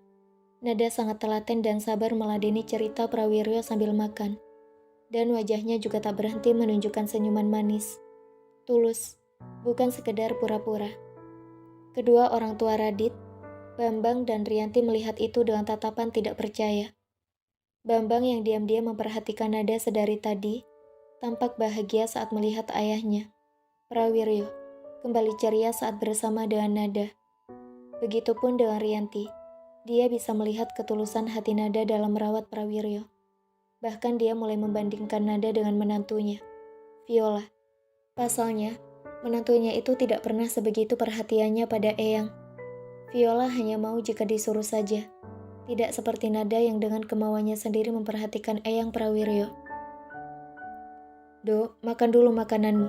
Nada sangat telaten dan sabar meladeni cerita Prawiryo sambil makan. Dan wajahnya juga tak berhenti menunjukkan senyuman manis. Tulus, bukan sekedar pura-pura. Kedua orang tua Radit, Bambang dan Rianti melihat itu dengan tatapan tidak percaya. Bambang yang diam-diam memperhatikan Nada sedari tadi, tampak bahagia saat melihat ayahnya, Prawiryo, kembali ceria saat bersama dengan Nada. Begitupun dengan Rianti, dia bisa melihat ketulusan hati Nada dalam merawat Prawiryo. Bahkan dia mulai membandingkan Nada dengan menantunya, Viola. Pasalnya, menantunya itu tidak pernah sebegitu perhatiannya pada Eyang. Viola hanya mau jika disuruh saja. Tidak seperti Nada yang dengan kemauannya sendiri memperhatikan Eyang Prawiryo. Dok, makan dulu makananmu.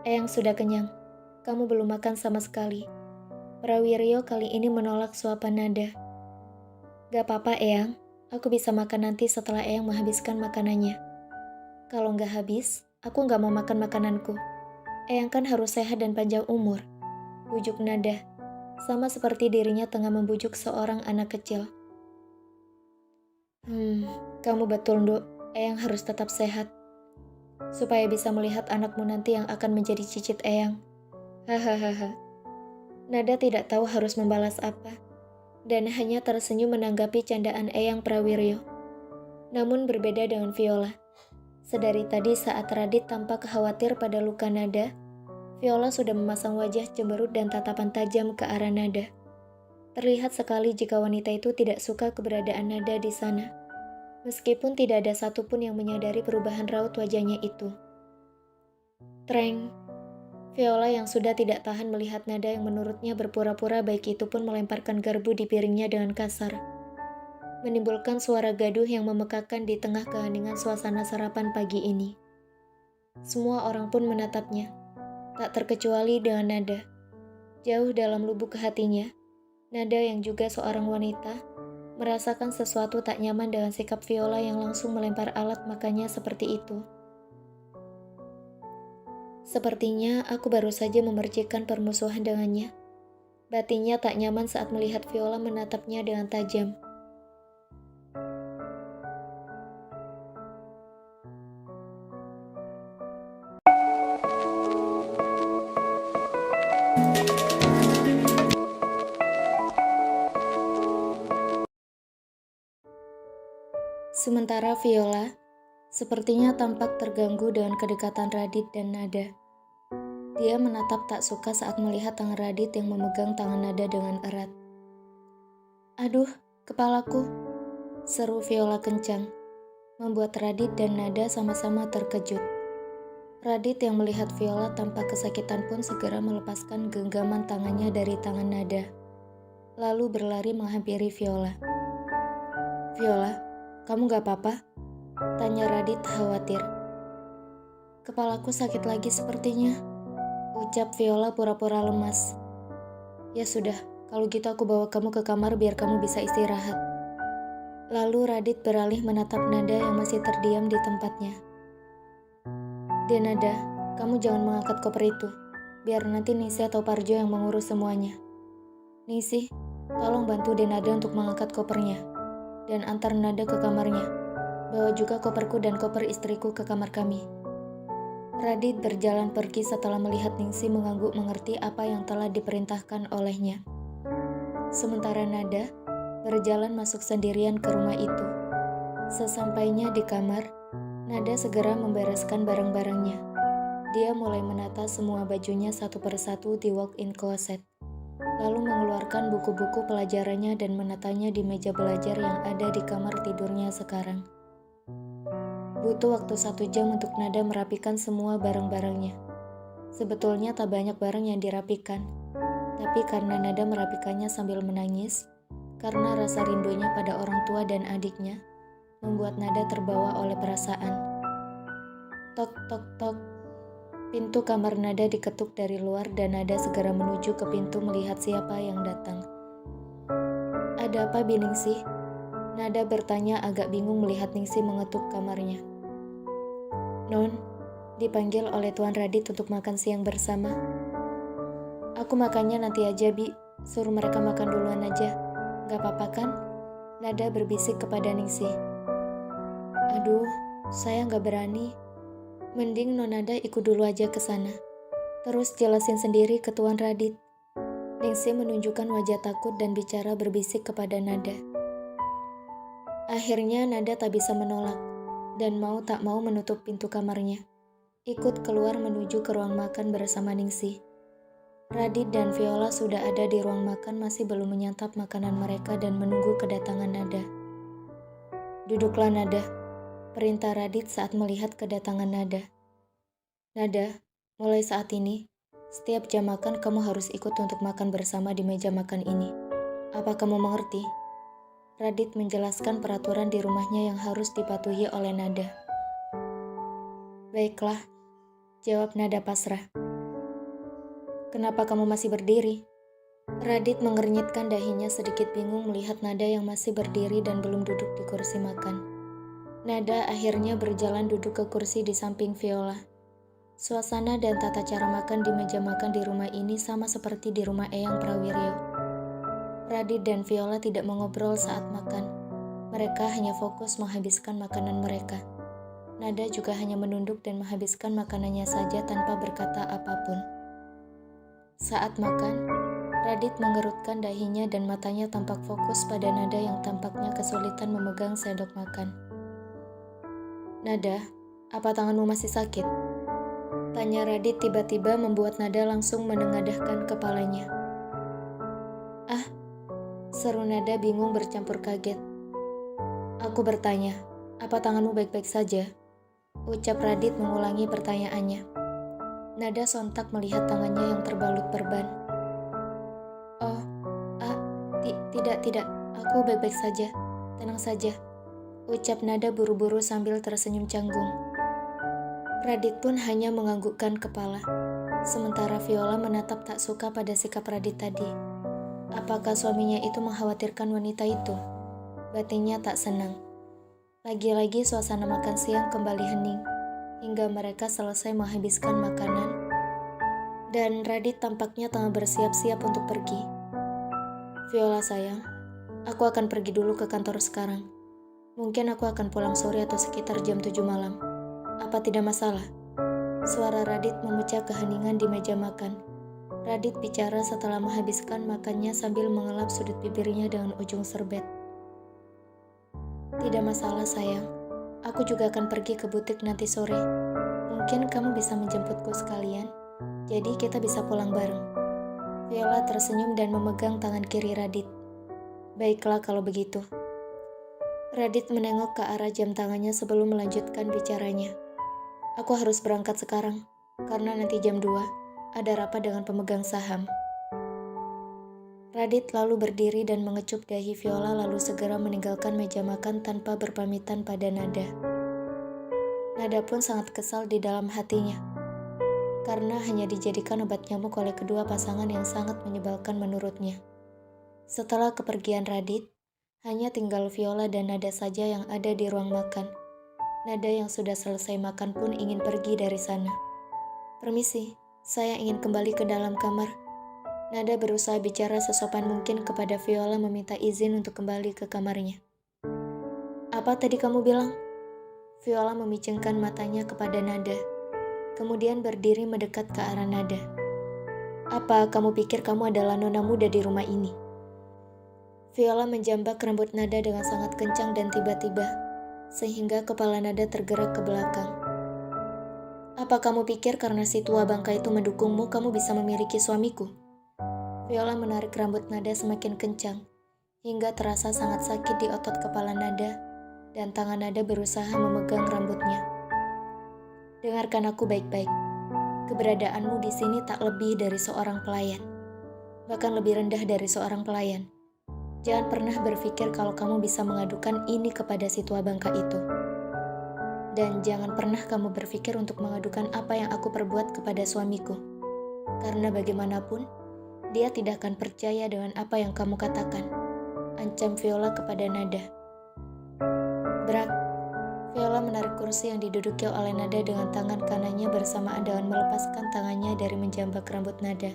Eyang sudah kenyang. Kamu belum makan sama sekali. Prawiryo kali ini menolak suapan Nada. Gak apa-apa Eyang, aku bisa makan nanti setelah Eyang menghabiskan makanannya. Kalau gak habis, aku gak mau makan makananku. Eyang kan harus sehat dan panjang umur. Bujuk Nada, sama seperti dirinya tengah membujuk seorang anak kecil. Kamu betul, Dok. Eyang harus tetap sehat. Supaya bisa melihat anakmu nanti yang akan menjadi cicit Eyang. Hahaha. Nada tidak tahu harus membalas apa, dan hanya tersenyum menanggapi candaan Eyang Prawiryo. Namun berbeda dengan Viola. Sedari tadi saat Radit tampak khawatir pada luka Nada, Viola sudah memasang wajah cemberut dan tatapan tajam ke arah Nada. Terlihat sekali jika wanita itu tidak suka keberadaan Nada di sana. Meskipun tidak ada satupun yang menyadari perubahan raut wajahnya itu. Treng. Viola yang sudah tidak tahan melihat Nada yang menurutnya berpura-pura baik itu pun melemparkan garpu di piringnya dengan kasar. Menimbulkan suara gaduh yang memekakan di tengah keheningan suasana sarapan pagi ini. Semua orang pun menatapnya, tak terkecuali dengan Nada. Jauh dalam lubuk hatinya, Nada yang juga seorang wanita, merasakan sesuatu tak nyaman dengan sikap Viola yang langsung melempar alat makannya seperti itu. Sepertinya aku baru saja memercikan permusuhan dengannya. Batinnya tak nyaman saat melihat Viola menatapnya dengan tajam. Sementara Viola sepertinya tampak terganggu dengan kedekatan Radit dan Nada. Dia menatap tak suka saat melihat tangan Radit yang memegang tangan Nada dengan erat. "Aduh, kepalaku," seru Viola kencang, membuat Radit dan Nada sama-sama terkejut. Radit yang melihat Viola tanpa kesakitan pun segera melepaskan genggaman tangannya dari tangan Nada, lalu berlari menghampiri Viola. "Viola, kamu gak apa-apa?" tanya Radit khawatir. "Kepalaku sakit lagi sepertinya," ucap Viola pura-pura lemas. "Ya sudah, kalau gitu aku bawa kamu ke kamar biar kamu bisa istirahat." Lalu Radit beralih menatap Nada yang masih terdiam di tempatnya. "Nada, kamu jangan mengangkat koper itu. Biar nanti Nisi atau Parjo yang mengurus semuanya. Nisi, tolong bantu Nada untuk mengangkat kopernya. Dan antar Nada ke kamarnya. Bawa juga koperku dan koper istriku ke kamar kami." Radit berjalan pergi setelah melihat Ningsi mengangguk mengerti apa yang telah diperintahkan olehnya. Sementara Nada berjalan masuk sendirian ke rumah itu. Sesampainya di kamar, Nada segera membereskan barang-barangnya. Dia mulai menata semua bajunya satu persatu di walk-in closet, lalu mengeluarkan buku-buku pelajarannya dan menatanya di meja belajar yang ada di kamar tidurnya sekarang. Butuh waktu 1 jam untuk Nada merapikan semua barang-barangnya. Sebetulnya tak banyak barang yang dirapikan, tapi karena Nada merapikannya sambil menangis, karena rasa rindunya pada orang tua dan adiknya, membuat Nada terbawa oleh perasaan. Tok tok tok. Pintu kamar Nada diketuk dari luar dan Nada segera menuju ke pintu melihat siapa yang datang. "Ada apa, Biningsih?" Nada bertanya agak bingung melihat Ningsih mengetuk kamarnya. "Non, dipanggil oleh Tuan Radit untuk makan siang bersama." "Aku makannya nanti aja, Bi. Suruh mereka makan duluan aja. Gak apa-apa kan?" Nada berbisik kepada Ningsih. "Aduh, saya gak berani. Mending Non Nada ikut dulu aja ke sana. Terus jelasin sendiri ke Tuan Radit." Ningsih menunjukkan wajah takut dan bicara berbisik kepada Nada. Akhirnya Nada tak bisa menolak, dan mau tak mau menutup pintu kamarnya. Ikut keluar menuju ke ruang makan bersama Ningsih. Radit dan Viola sudah ada di ruang makan masih belum menyantap makanan mereka dan menunggu kedatangan Nada. "Duduklah Nada," perintah Radit saat melihat kedatangan Nada. "Nada, mulai saat ini, setiap jam makan kamu harus ikut untuk makan bersama di meja makan ini. Apa kamu mengerti?" Radit menjelaskan peraturan di rumahnya yang harus dipatuhi oleh Nada. "Baiklah," jawab Nada pasrah. "Kenapa kamu masih berdiri?" Radit mengernyitkan dahinya sedikit bingung melihat Nada yang masih berdiri dan belum duduk di kursi makan. Nada akhirnya berjalan duduk ke kursi di samping Viola. Suasana dan tata cara makan di meja makan di rumah ini sama seperti di rumah Eyang Prawiryo. Radit dan Viola tidak mengobrol saat makan. Mereka hanya fokus menghabiskan makanan mereka. Nada juga hanya menunduk dan menghabiskan makanannya saja tanpa berkata apapun. Saat makan, Radit mengerutkan dahinya dan matanya tampak fokus pada Nada yang tampaknya kesulitan memegang sendok makan. "Nada, Apa tanganmu masih sakit? Tanya Radit tiba-tiba membuat Nada langsung menengadahkan kepalanya. Ah, seru Nada bingung bercampur kaget. Aku bertanya, apa tanganmu baik-baik saja? Ucap Radit mengulangi pertanyaannya. Nada sontak melihat tangannya yang terbalut perban. Oh, tidak, aku baik-baik saja, tenang saja. Ucap Nada buru-buru sambil tersenyum canggung. Radit pun hanya menganggukkan kepala. Sementara Viola menatap tak suka pada sikap Radit tadi. Apakah suaminya itu mengkhawatirkan wanita itu? Batinnya tak senang. Lagi-lagi suasana makan siang kembali hening, hingga mereka selesai menghabiskan makanan. Dan Radit tampaknya tengah bersiap-siap untuk pergi. Viola sayang, aku akan pergi dulu ke kantor sekarang. Mungkin aku akan pulang sore atau sekitar jam 7 malam. Apa tidak masalah? Suara Radit memecah keheningan di meja makan. Radit bicara setelah menghabiskan makannya sambil mengelap sudut bibirnya dengan ujung serbet. Tidak masalah sayang, aku juga akan pergi ke butik nanti sore. Mungkin kamu bisa menjemputku sekalian, jadi kita bisa pulang bareng. Viola tersenyum dan memegang tangan kiri Radit. Baiklah kalau begitu. Radit menengok ke arah jam tangannya sebelum melanjutkan bicaranya. Aku harus berangkat sekarang, karena nanti jam 2 ada rapat dengan pemegang saham. Radit lalu berdiri dan mengecup dahi Viola lalu segera meninggalkan meja makan tanpa berpamitan pada Nada. Nada pun sangat kesal di dalam hatinya, karena hanya dijadikan obat nyamuk oleh kedua pasangan yang sangat menyebalkan menurutnya. Setelah kepergian Radit, hanya tinggal Viola dan Nada saja yang ada di ruang makan. Nada yang sudah selesai makan pun ingin pergi dari sana. Permisi, saya ingin kembali ke dalam kamar. Nada berusaha bicara sesopan mungkin kepada Viola meminta izin untuk kembali ke kamarnya. Apa tadi kamu bilang? Viola memicingkan matanya kepada Nada, kemudian berdiri mendekat ke arah Nada. Apa kamu pikir kamu adalah nona muda di rumah ini? Viola menjambak rambut Nada dengan sangat kencang dan tiba-tiba, sehingga kepala Nada tergerak ke belakang. Apa kamu pikir karena si tua bangka itu mendukungmu, kamu bisa memiliki suamiku? Viola menarik rambut Nada semakin kencang, hingga terasa sangat sakit di otot kepala Nada, dan tangan Nada berusaha memegang rambutnya. Dengarkan aku baik-baik. Keberadaanmu di sini tak lebih dari seorang pelayan, bahkan lebih rendah dari seorang pelayan. Jangan pernah berpikir kalau kamu bisa mengadukan ini kepada si tua bangka itu. Dan jangan pernah kamu berpikir untuk mengadukan apa yang aku perbuat kepada suamiku. Karena bagaimanapun, dia tidak akan percaya dengan apa yang kamu katakan. Ancam Viola kepada Nada. Berak. Viola menarik kursi yang diduduki oleh Nada dengan tangan kanannya bersamaan dengan melepaskan tangannya dari menjambak rambut Nada,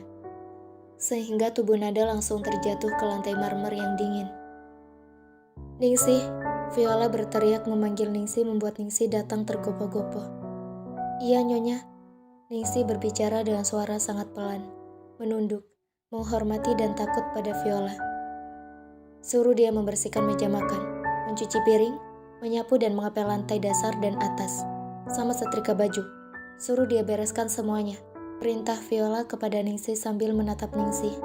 sehingga tubuh Nada langsung terjatuh ke lantai marmer yang dingin. Ningsih, Viola berteriak memanggil Ningsih membuat Ningsih datang tergopoh-gopoh. Iya nyonya, Ningsih berbicara dengan suara sangat pelan, menunduk, menghormati dan takut pada Viola. Suruh dia membersihkan meja makan, mencuci piring, menyapu dan mengepel lantai dasar dan atas, sama setrika baju. Suruh dia bereskan semuanya. Perintah Viola kepada Ningsih sambil menatap Ningsih.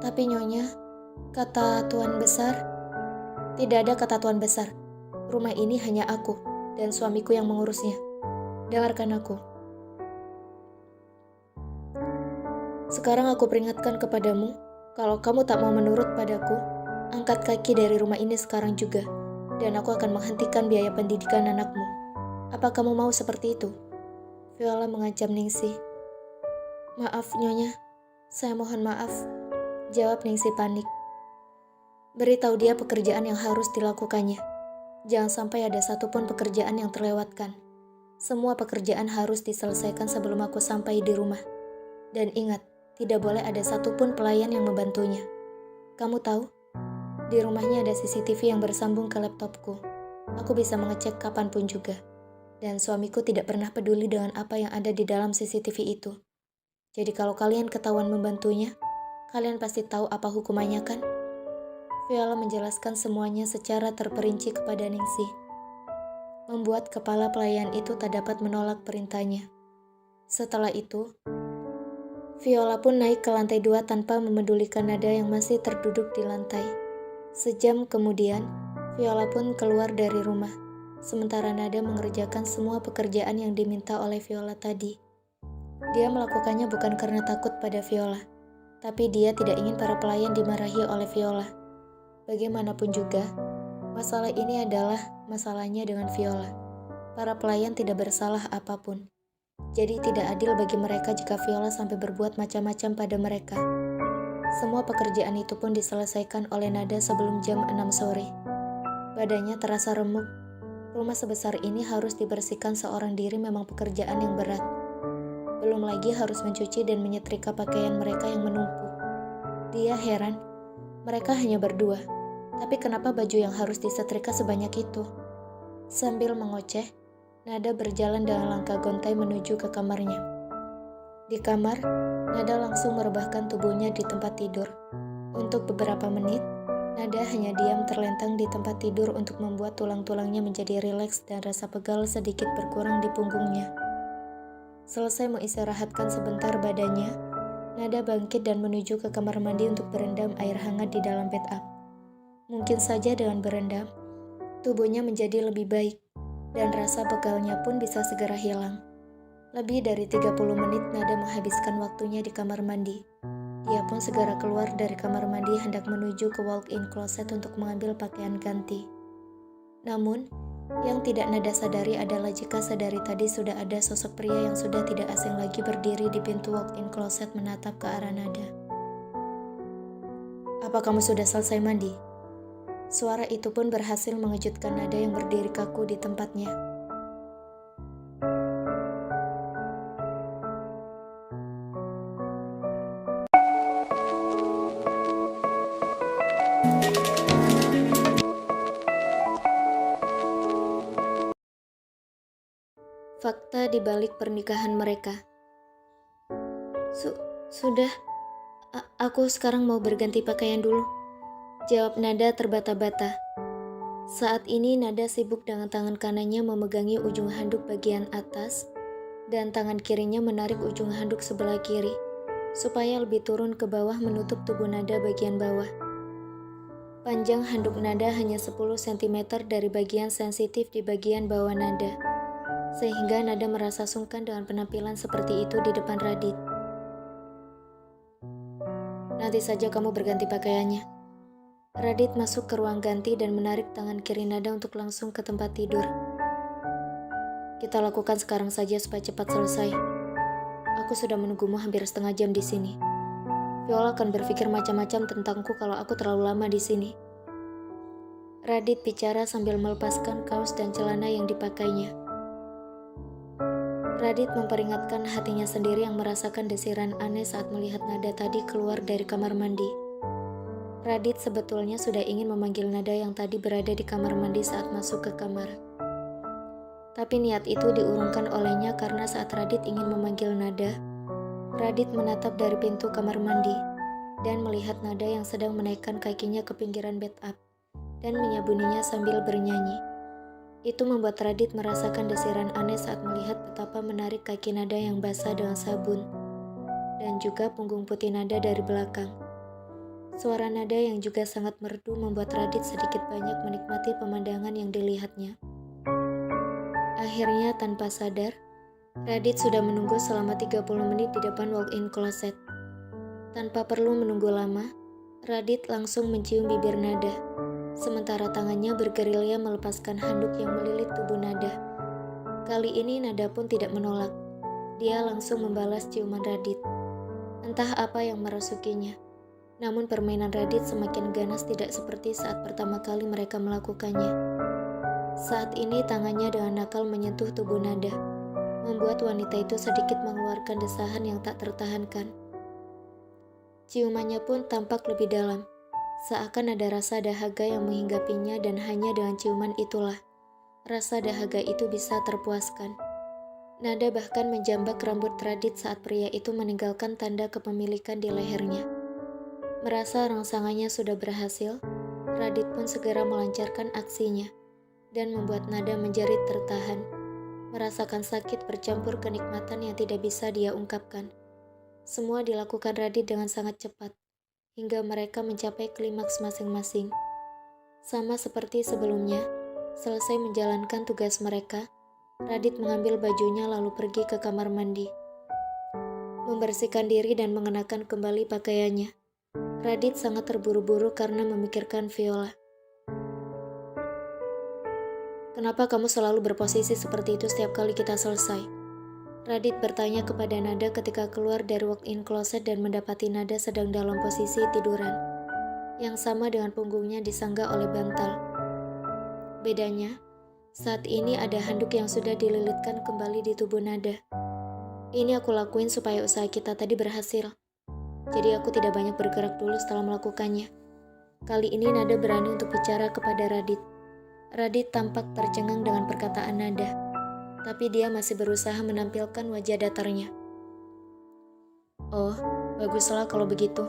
Tapi nyonya, kata Tuan Besar, tidak ada kata Tuan Besar. Rumah ini hanya aku dan suamiku yang mengurusnya. Dengarkan aku. Sekarang aku peringatkan kepadamu, kalau kamu tak mau menurut padaku, angkat kaki dari rumah ini sekarang juga, dan aku akan menghentikan biaya pendidikan anakmu. Apa kamu mau seperti itu? Viola mengancam Ningsih. Maaf nyonya, saya mohon maaf, jawab Ningsih panik. Beritahu dia pekerjaan yang harus dilakukannya. Jangan sampai ada satupun pekerjaan yang terlewatkan. Semua pekerjaan harus diselesaikan sebelum aku sampai di rumah. Dan ingat, tidak boleh ada satupun pelayan yang membantunya. Kamu tahu, di rumahnya ada CCTV yang bersambung ke laptopku. Aku bisa mengecek kapanpun juga. Dan suamiku tidak pernah peduli dengan apa yang ada di dalam CCTV itu. Jadi kalau kalian ketahuan membantunya, kalian pasti tahu apa hukumannya kan? Viola menjelaskan semuanya secara terperinci kepada Ningsih. membuat kepala pelayan itu tak dapat menolak perintahnya. Setelah itu, Viola pun naik ke lantai 2 tanpa memedulikan Nada yang masih terduduk di lantai. Sejam kemudian, Viola pun keluar dari rumah, sementara Nada mengerjakan semua pekerjaan yang diminta oleh Viola tadi. Dia melakukannya bukan karena takut pada Viola, tapi dia tidak ingin para pelayan dimarahi oleh Viola. Bagaimanapun juga, masalah ini adalah masalahnya dengan Viola. Para pelayan tidak bersalah apapun. Jadi tidak adil bagi mereka jika Viola sampai berbuat macam-macam pada mereka. Semua pekerjaan itu pun diselesaikan oleh Nada sebelum jam 6 sore. Badannya terasa remuk. Rumah sebesar ini harus dibersihkan seorang diri memang pekerjaan yang berat. Belum lagi harus mencuci dan menyetrika pakaian mereka yang menumpuk. Dia heran, mereka hanya berdua. Tapi kenapa baju yang harus disetrika sebanyak itu? Sambil mengoceh, Nada berjalan dengan langkah gontai menuju ke kamarnya. Di kamar, Nada langsung merebahkan tubuhnya di tempat tidur. Untuk beberapa menit, Nada hanya diam terlentang di tempat tidur untuk membuat tulang-tulangnya menjadi rileks dan rasa pegal sedikit berkurang di punggungnya. Selesai mengistirahatkan sebentar badannya, Nada bangkit dan menuju ke kamar mandi untuk berendam air hangat di dalam bathtub. Mungkin saja dengan berendam, tubuhnya menjadi lebih baik, dan rasa pegalnya pun bisa segera hilang. Lebih dari 30 menit Nada menghabiskan waktunya di kamar mandi. Dia pun segera keluar dari kamar mandi hendak menuju ke walk-in closet untuk mengambil pakaian ganti. Namun, yang tidak Nada sadari adalah jika sedari tadi sudah ada sosok pria yang sudah tidak asing lagi berdiri di pintu walk-in closet menatap ke arah Nada. "Apa kamu sudah selesai mandi?" Suara itu pun berhasil mengejutkan Nada yang berdiri kaku di tempatnya. Fakta di balik pernikahan mereka. Sudah, aku sekarang mau berganti pakaian dulu, jawab Nada terbata-bata. Saat ini Nada sibuk dengan tangan kanannya memegangi ujung handuk bagian atas dan tangan kirinya menarik ujung handuk sebelah kiri supaya lebih turun ke bawah menutup tubuh Nada bagian bawah. Panjang handuk Nada hanya 10 cm dari bagian sensitif di bagian bawah Nada, sehingga Nada merasa sungkan dengan penampilan seperti itu di depan Radit. "Nanti saja kamu berganti pakaiannya." Radit masuk ke ruang ganti dan menarik tangan kiri Nada untuk langsung ke tempat tidur. "Kita lakukan sekarang saja supaya cepat selesai. Aku sudah menunggumu hampir setengah jam di sini. Viola akan berpikir macam-macam tentangku kalau aku terlalu lama di sini." Radit bicara sambil melepaskan kaos dan celana yang dipakainya. Radit memperingatkan hatinya sendiri yang merasakan desiran aneh saat melihat Nada tadi keluar dari kamar mandi. Radit sebetulnya sudah ingin memanggil Nada yang tadi berada di kamar mandi saat masuk ke kamar. Tapi niat itu diurungkan olehnya karena saat Radit ingin memanggil Nada, Radit menatap dari pintu kamar mandi dan melihat Nada yang sedang menaikkan kakinya ke pinggiran bathtub dan menyabuninya sambil bernyanyi. Itu membuat Radit merasakan desiran aneh saat melihat betapa menarik kaki Nada yang basah dengan sabun dan juga punggung putih Nada dari belakang. Suara Nada yang juga sangat merdu membuat Radit sedikit banyak menikmati pemandangan yang dilihatnya. Akhirnya tanpa sadar, Radit sudah menunggu selama 30 menit di depan walk-in closet. Tanpa perlu menunggu lama, Radit langsung mencium bibir Nada, sementara tangannya bergerilya melepaskan handuk yang melilit tubuh Nada. Kali ini Nada pun tidak menolak. Dia langsung membalas ciuman Radit. Entah apa yang merasukinya. Namun permainan Radit semakin ganas tidak seperti saat pertama kali mereka melakukannya. Saat ini tangannya dengan nakal menyentuh tubuh Nada, membuat wanita itu sedikit mengeluarkan desahan yang tak tertahankan. Ciumannya pun tampak lebih dalam, seakan ada rasa dahaga yang menghinggapinya dan hanya dengan ciuman itulah, rasa dahaga itu bisa terpuaskan. Nada bahkan menjambak rambut Radit saat pria itu meninggalkan tanda kepemilikan di lehernya. Merasa rangsangannya sudah berhasil, Radit pun segera melancarkan aksinya. dan membuat nada menjerit tertahan, merasakan sakit bercampur kenikmatan yang tidak bisa dia ungkapkan. Semua dilakukan Radit dengan sangat cepat, hingga mereka mencapai klimaks masing-masing. Sama seperti sebelumnya, selesai menjalankan tugas mereka, Radit mengambil bajunya lalu pergi ke kamar mandi. Membersihkan diri dan mengenakan kembali pakaiannya. Radit sangat terburu-buru karena memikirkan Viola. "Kenapa kamu selalu berposisi seperti itu setiap kali kita selesai?" Radit bertanya kepada Nada ketika keluar dari walk-in closet dan mendapati Nada sedang dalam posisi tiduran, yang sama dengan punggungnya disanggah oleh bantal. Bedanya, saat ini ada handuk yang sudah dililitkan kembali di tubuh Nada. "Ini aku lakuin supaya usaha kita tadi berhasil. Jadi aku tidak banyak bergerak dulu setelah melakukannya." Kali ini Nada berani untuk bicara kepada Radit. Radit tampak tercengang dengan perkataan Nada, tapi dia masih berusaha menampilkan wajah datarnya. "Oh, baguslah kalau begitu."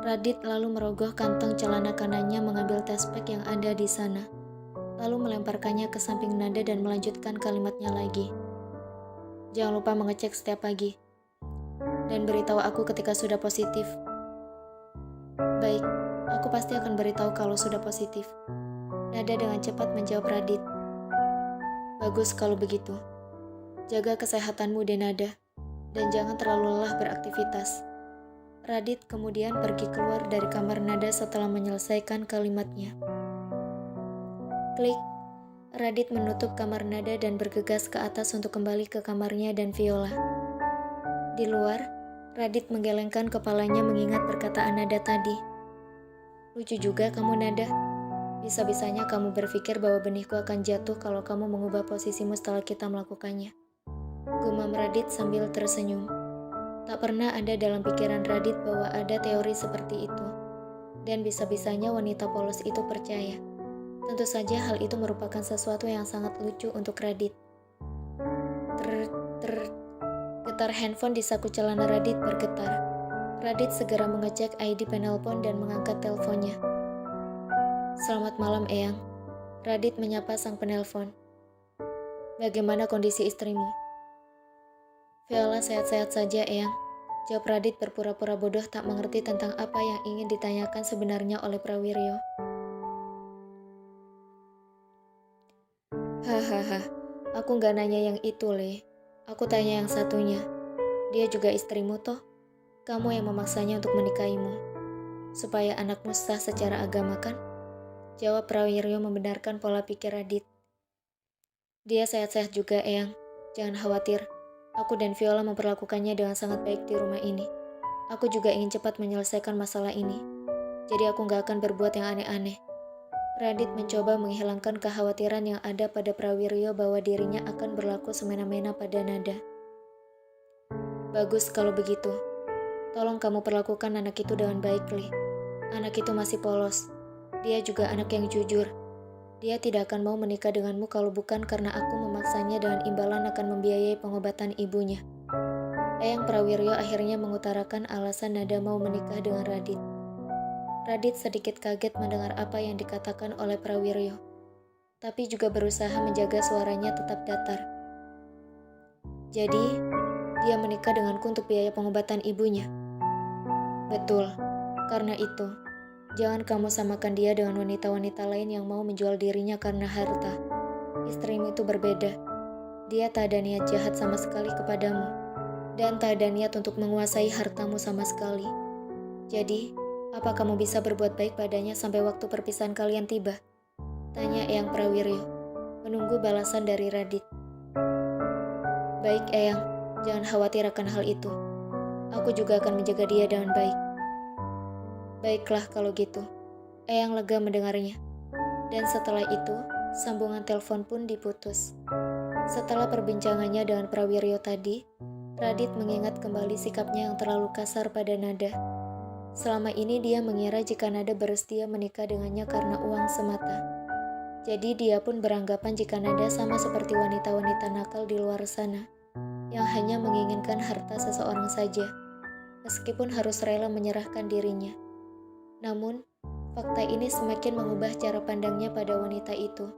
Radit lalu merogoh kantong celana kanannya mengambil tespek yang ada di sana, lalu melemparkannya ke samping Nada dan melanjutkan kalimatnya lagi. "Jangan lupa mengecek setiap pagi. Dan beritahu aku ketika sudah positif." "Baik, aku pasti akan beritahu kalau sudah positif." Nada dengan cepat menjawab Radit. "Bagus kalau begitu. Jaga kesehatanmu, Denada, dan jangan terlalu lelah beraktivitas." Radit kemudian pergi keluar dari kamar Nada setelah menyelesaikan kalimatnya. Klik. Radit menutup kamar Nada dan bergegas ke atas untuk kembali ke kamarnya dan Viola. Di luar, Radit menggelengkan kepalanya mengingat perkataan Nada tadi. "Lucu juga kamu, Nada. Bisa-bisanya kamu berpikir bahwa benihku akan jatuh kalau kamu mengubah posisimu setelah kita melakukannya." Gumam Radit sambil tersenyum. Tak pernah ada dalam pikiran Radit bahwa ada teori seperti itu. Dan bisa-bisanya wanita polos itu percaya. Tentu saja hal itu merupakan sesuatu yang sangat lucu untuk Radit. Ter. Getar handphone di saku celana Radit bergetar. Radit segera mengecek ID penelpon dan mengangkat teleponnya. "Selamat malam, Eyang." Radit menyapa sang penelpon. "Bagaimana kondisi istrimu?" "Viola sehat-sehat saja, Eyang," jawab Radit berpura-pura bodoh tak mengerti tentang apa yang ingin ditanyakan sebenarnya oleh Prawiryo. "Hahaha, aku nggak nanya yang itu, Le. Aku tanya yang satunya. Dia juga istrimu toh? Kamu yang memaksanya untuk menikahimu. Supaya anakmu sah secara agama kan?" Jawab Prawiryo membenarkan pola pikir Radit. "Dia sehat-sehat juga, Eyang. Jangan khawatir. Aku dan Viola memperlakukannya dengan sangat baik di rumah ini. Aku juga ingin cepat menyelesaikan masalah ini. Jadi aku nggak akan berbuat yang aneh-aneh." Radit mencoba menghilangkan kekhawatiran yang ada pada Prawiryo bahwa dirinya akan berlaku semena-mena pada Nada. "Bagus kalau begitu. Tolong kamu perlakukan anak itu dengan baik, Li. Anak itu masih polos. Dia juga anak yang jujur. Dia tidak akan mau menikah denganmu kalau bukan karena aku memaksanya dengan imbalan akan membiayai pengobatan ibunya." Eyang Prawiryo akhirnya mengutarakan alasan Nada mau menikah dengan Radit. Radit sedikit kaget mendengar apa yang dikatakan oleh Prawiryo, tapi juga berusaha menjaga suaranya tetap datar. "Jadi, dia menikah denganku untuk biaya pengobatan ibunya?" "Betul. Karena itu, jangan kamu samakan dia dengan wanita-wanita lain yang mau menjual dirinya karena harta. Istrimu itu berbeda. Dia tak ada niat jahat sama sekali kepadamu, dan tak ada niat untuk menguasai hartamu sama sekali. Jadi, apa kamu bisa berbuat baik padanya sampai waktu perpisahan kalian tiba?" Tanya Eyang Prawiryo, menunggu balasan dari Radit. "Baik, Eyang. Jangan khawatir akan hal itu. Aku juga akan menjaga dia dengan baik." "Baiklah kalau gitu." Eyang lega mendengarnya. Dan setelah itu, sambungan telepon pun diputus. Setelah perbincangannya dengan Prawiryo tadi, Radit mengingat kembali sikapnya yang terlalu kasar pada Nada. Selama ini dia mengira jika Nada bersedia menikah dengannya karena uang semata. Jadi dia pun beranggapan jika Nada sama seperti wanita-wanita nakal di luar sana, yang hanya menginginkan harta seseorang saja, meskipun harus rela menyerahkan dirinya. Namun, fakta ini semakin mengubah cara pandangnya pada wanita itu.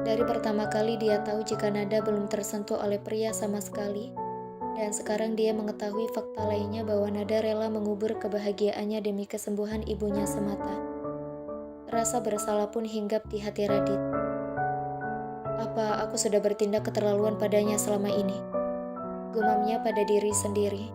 Dari pertama kali dia tahu jika Nada belum tersentuh oleh pria sama sekali, dan sekarang dia mengetahui fakta lainnya bahwa Nada rela mengubur kebahagiaannya demi kesembuhan ibunya semata. Rasa bersalah pun hinggap di hati Radit. Apa aku sudah bertindak keterlaluan padanya selama ini? Gumamnya pada diri sendiri.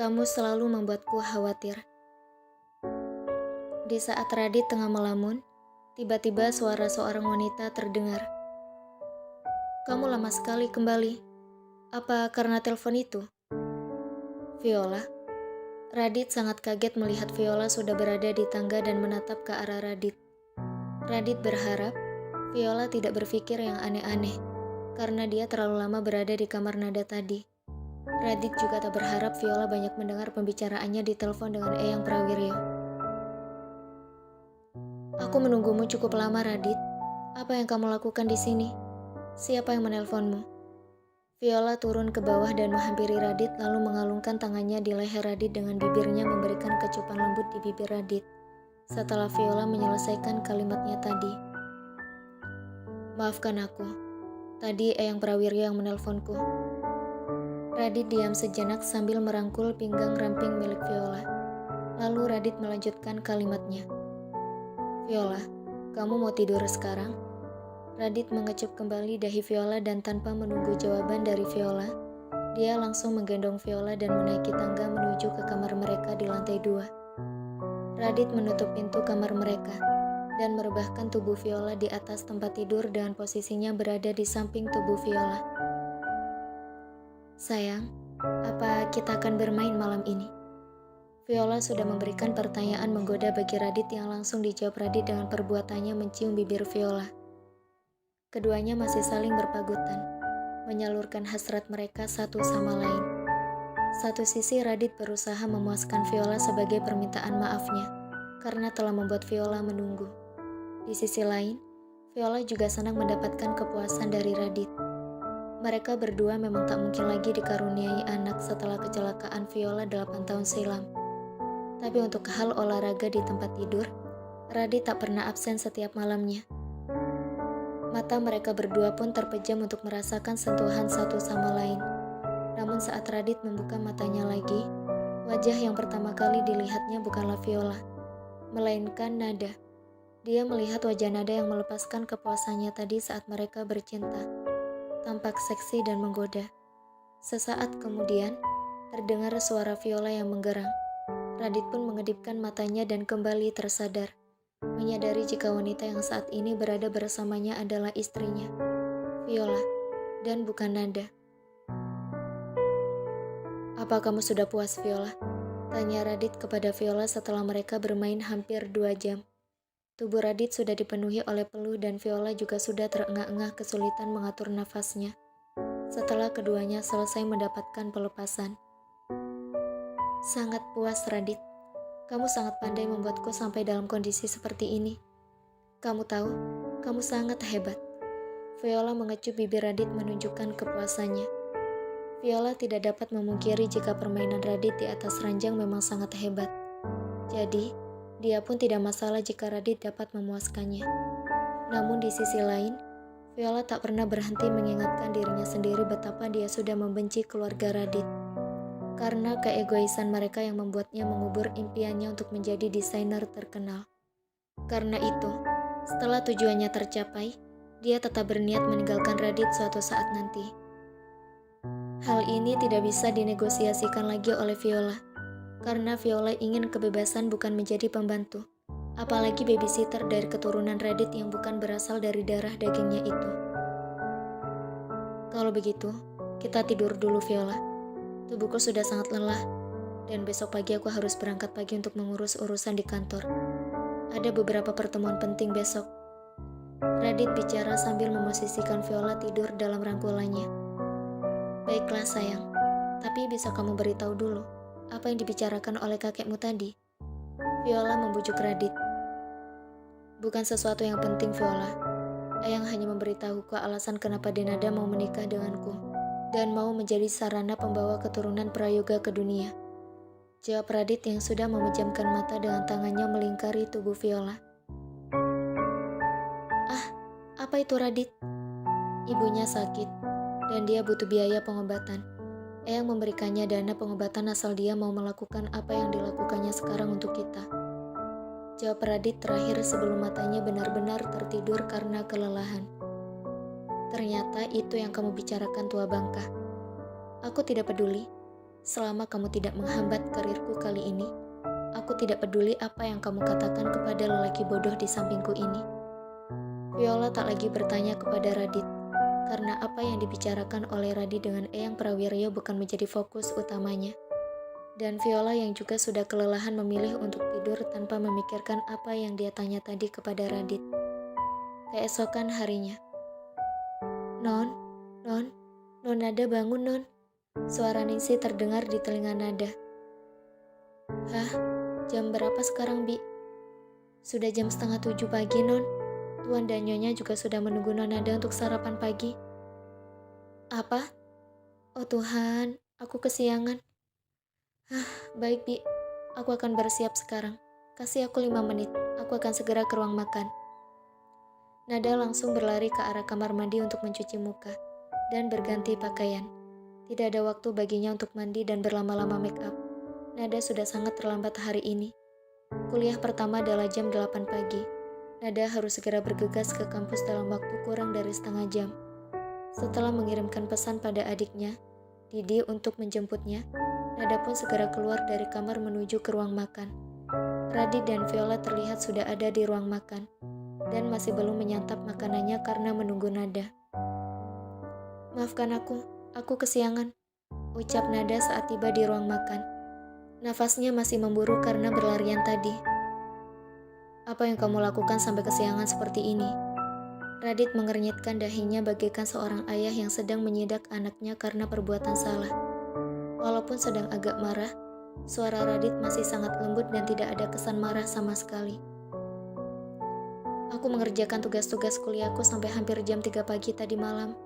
Kamu selalu membuatku khawatir. Di saat Radit tengah melamun, tiba-tiba suara seorang wanita terdengar. Kamu lama sekali kembali. Apa karena telepon itu? Viola. Radit sangat kaget melihat Viola sudah berada di tangga dan menatap ke arah Radit. Radit berharap Viola tidak berpikir yang aneh-aneh, karena dia terlalu lama berada di kamar Nada tadi. Radit juga tak berharap Viola banyak mendengar pembicaraannya di telepon dengan Eyang Prawiryo. Aku menunggumu cukup lama, Radit. Apa yang kamu lakukan di sini? Siapa yang menelponmu? Viola turun ke bawah dan menghampiri Radit lalu mengalungkan tangannya di leher Radit dengan bibirnya memberikan kecupan lembut di bibir Radit. Setelah Viola menyelesaikan kalimatnya tadi. Maafkan aku. Tadi Eyang Prawiryo yang menelponku. Radit diam sejenak sambil merangkul pinggang ramping milik Viola. Lalu Radit melanjutkan kalimatnya. Viola, kamu mau tidur sekarang? Radit mengecup kembali dahi Viola dan tanpa menunggu jawaban dari Viola, dia langsung menggendong Viola dan menaiki tangga menuju ke kamar mereka di lantai 2. Radit menutup pintu kamar mereka dan merebahkan tubuh Viola di atas tempat tidur dengan posisinya berada di samping tubuh Viola. Sayang, apa kita akan bermain malam ini? Viola sudah memberikan pertanyaan menggoda bagi Radit yang langsung dijawab Radit dengan perbuatannya mencium bibir Viola. Keduanya masih saling berpagutan, menyalurkan hasrat mereka satu sama lain. Satu sisi Radit berusaha memuaskan Viola sebagai permintaan maafnya, karena telah membuat Viola menunggu. Di sisi lain, Viola juga senang mendapatkan kepuasan dari Radit. Mereka berdua memang tak mungkin lagi dikaruniai anak setelah kecelakaan Viola 8 tahun silam. Tapi untuk hal olahraga di tempat tidur, Radit tak pernah absen setiap malamnya. Mata mereka berdua pun terpejam untuk merasakan sentuhan satu sama lain. Namun saat Radit membuka matanya lagi, wajah yang pertama kali dilihatnya bukanlah Viola, melainkan Nada. Dia melihat wajah Nada yang melepaskan kepuasannya tadi saat mereka bercinta. Tampak seksi dan menggoda. Sesaat kemudian, terdengar suara Viola yang menggerang. Radit pun mengedipkan matanya dan kembali tersadar, menyadari jika wanita yang saat ini berada bersamanya adalah istrinya, Viola, dan bukan Nada. Apa kamu sudah puas, Viola? Tanya Radit kepada Viola setelah mereka bermain hampir 2 jam. Tubuh Radit sudah dipenuhi oleh peluh dan Viola juga sudah terengah-engah kesulitan mengatur nafasnya. Setelah keduanya selesai mendapatkan pelepasan. Sangat puas, Radit. Kamu sangat pandai membuatku sampai dalam kondisi seperti ini. Kamu tahu, kamu sangat hebat. Viola mengecup bibir Radit menunjukkan kepuasannya. Viola tidak dapat memungkiri jika permainan Radit di atas ranjang memang sangat hebat. Jadi, dia pun tidak masalah jika Radit dapat memuaskannya. Namun di sisi lain, Viola tak pernah berhenti mengingatkan dirinya sendiri betapa dia sudah membenci keluarga Radit. Karena keegoisan mereka yang membuatnya mengubur impiannya untuk menjadi desainer terkenal. Karena itu, setelah tujuannya tercapai, dia tetap berniat meninggalkan Radit suatu saat nanti. Hal ini tidak bisa dinegosiasikan lagi oleh Viola. Karena Viola ingin kebebasan bukan menjadi pembantu, apalagi babysitter dari keturunan Radit yang bukan berasal dari darah dagingnya itu. Kalau begitu, kita tidur dulu, Viola. Tubuhku sudah sangat lelah, dan besok pagi aku harus berangkat pagi untuk mengurus urusan di kantor. Ada beberapa pertemuan penting besok. Radit bicara sambil memosisikan Viola tidur dalam rangkulannya. Baiklah sayang, tapi bisa kamu beritahu dulu apa yang dibicarakan oleh kakekmu tadi? Viola membujuk Radit. Bukan sesuatu yang penting, Viola. Eyang hanya memberitahuku alasan kenapa Denada mau menikah denganku dan mau menjadi sarana pembawa keturunan prayoga ke dunia. Jawab Radit yang sudah memejamkan mata dengan tangannya melingkari tubuh Viola. Ah, apa itu Radit? Ibunya sakit dan dia butuh biaya pengobatan. Eyang memberikannya dana pengobatan asal dia mau melakukan apa yang dilakukannya sekarang untuk kita. Jawab Radit terakhir sebelum matanya benar-benar tertidur karena kelelahan. Ternyata itu yang kamu bicarakan, tua bangka. Aku tidak peduli. Selama kamu tidak menghambat karirku kali ini, aku tidak peduli apa yang kamu katakan kepada lelaki bodoh di sampingku ini. Viola tak lagi bertanya kepada Radit, karena apa yang dibicarakan oleh Radit dengan Eyang Prawiryo bukan menjadi fokus utamanya. Dan Viola yang juga sudah kelelahan memilih untuk tidur tanpa memikirkan apa yang dia tanya tadi kepada Radit. Keesokan harinya. Non, Nada bangun, Non. Suara Ningsih terdengar di telinga Nada. Hah, jam berapa sekarang, Bi? Sudah jam 6:30 pagi, Non. Tuan dan Nyonya juga sudah menunggu Non Nada untuk sarapan pagi. Apa? Oh Tuhan, aku kesiangan. Baik, Bi. Aku akan bersiap sekarang. Kasih aku 5 menit. Aku akan segera ke ruang makan. Nada langsung berlari ke arah kamar mandi untuk mencuci muka dan berganti pakaian. Tidak ada waktu baginya untuk mandi dan berlama-lama make up. Nada sudah sangat terlambat hari ini. Kuliah pertama adalah jam 8 pagi. Nada harus segera bergegas ke kampus dalam waktu kurang dari setengah jam. Setelah mengirimkan pesan pada adiknya, Didi, untuk menjemputnya, Nada pun segera keluar dari kamar menuju ke ruang makan. Radit dan Viola terlihat sudah ada di ruang makan dan masih belum menyantap makanannya karena menunggu Nada. Maafkan aku kesiangan, ucap Nada saat tiba di ruang makan. Nafasnya masih memburu karena berlarian tadi. Apa yang kamu lakukan sampai kesiangan seperti ini? Radit mengernyitkan dahinya bagaikan seorang ayah yang sedang menyidak anaknya karena perbuatan salah. Walaupun sedang agak marah, suara Radit masih sangat lembut dan tidak ada kesan marah sama sekali. Aku mengerjakan tugas-tugas kuliahku sampai hampir jam 3 pagi tadi malam.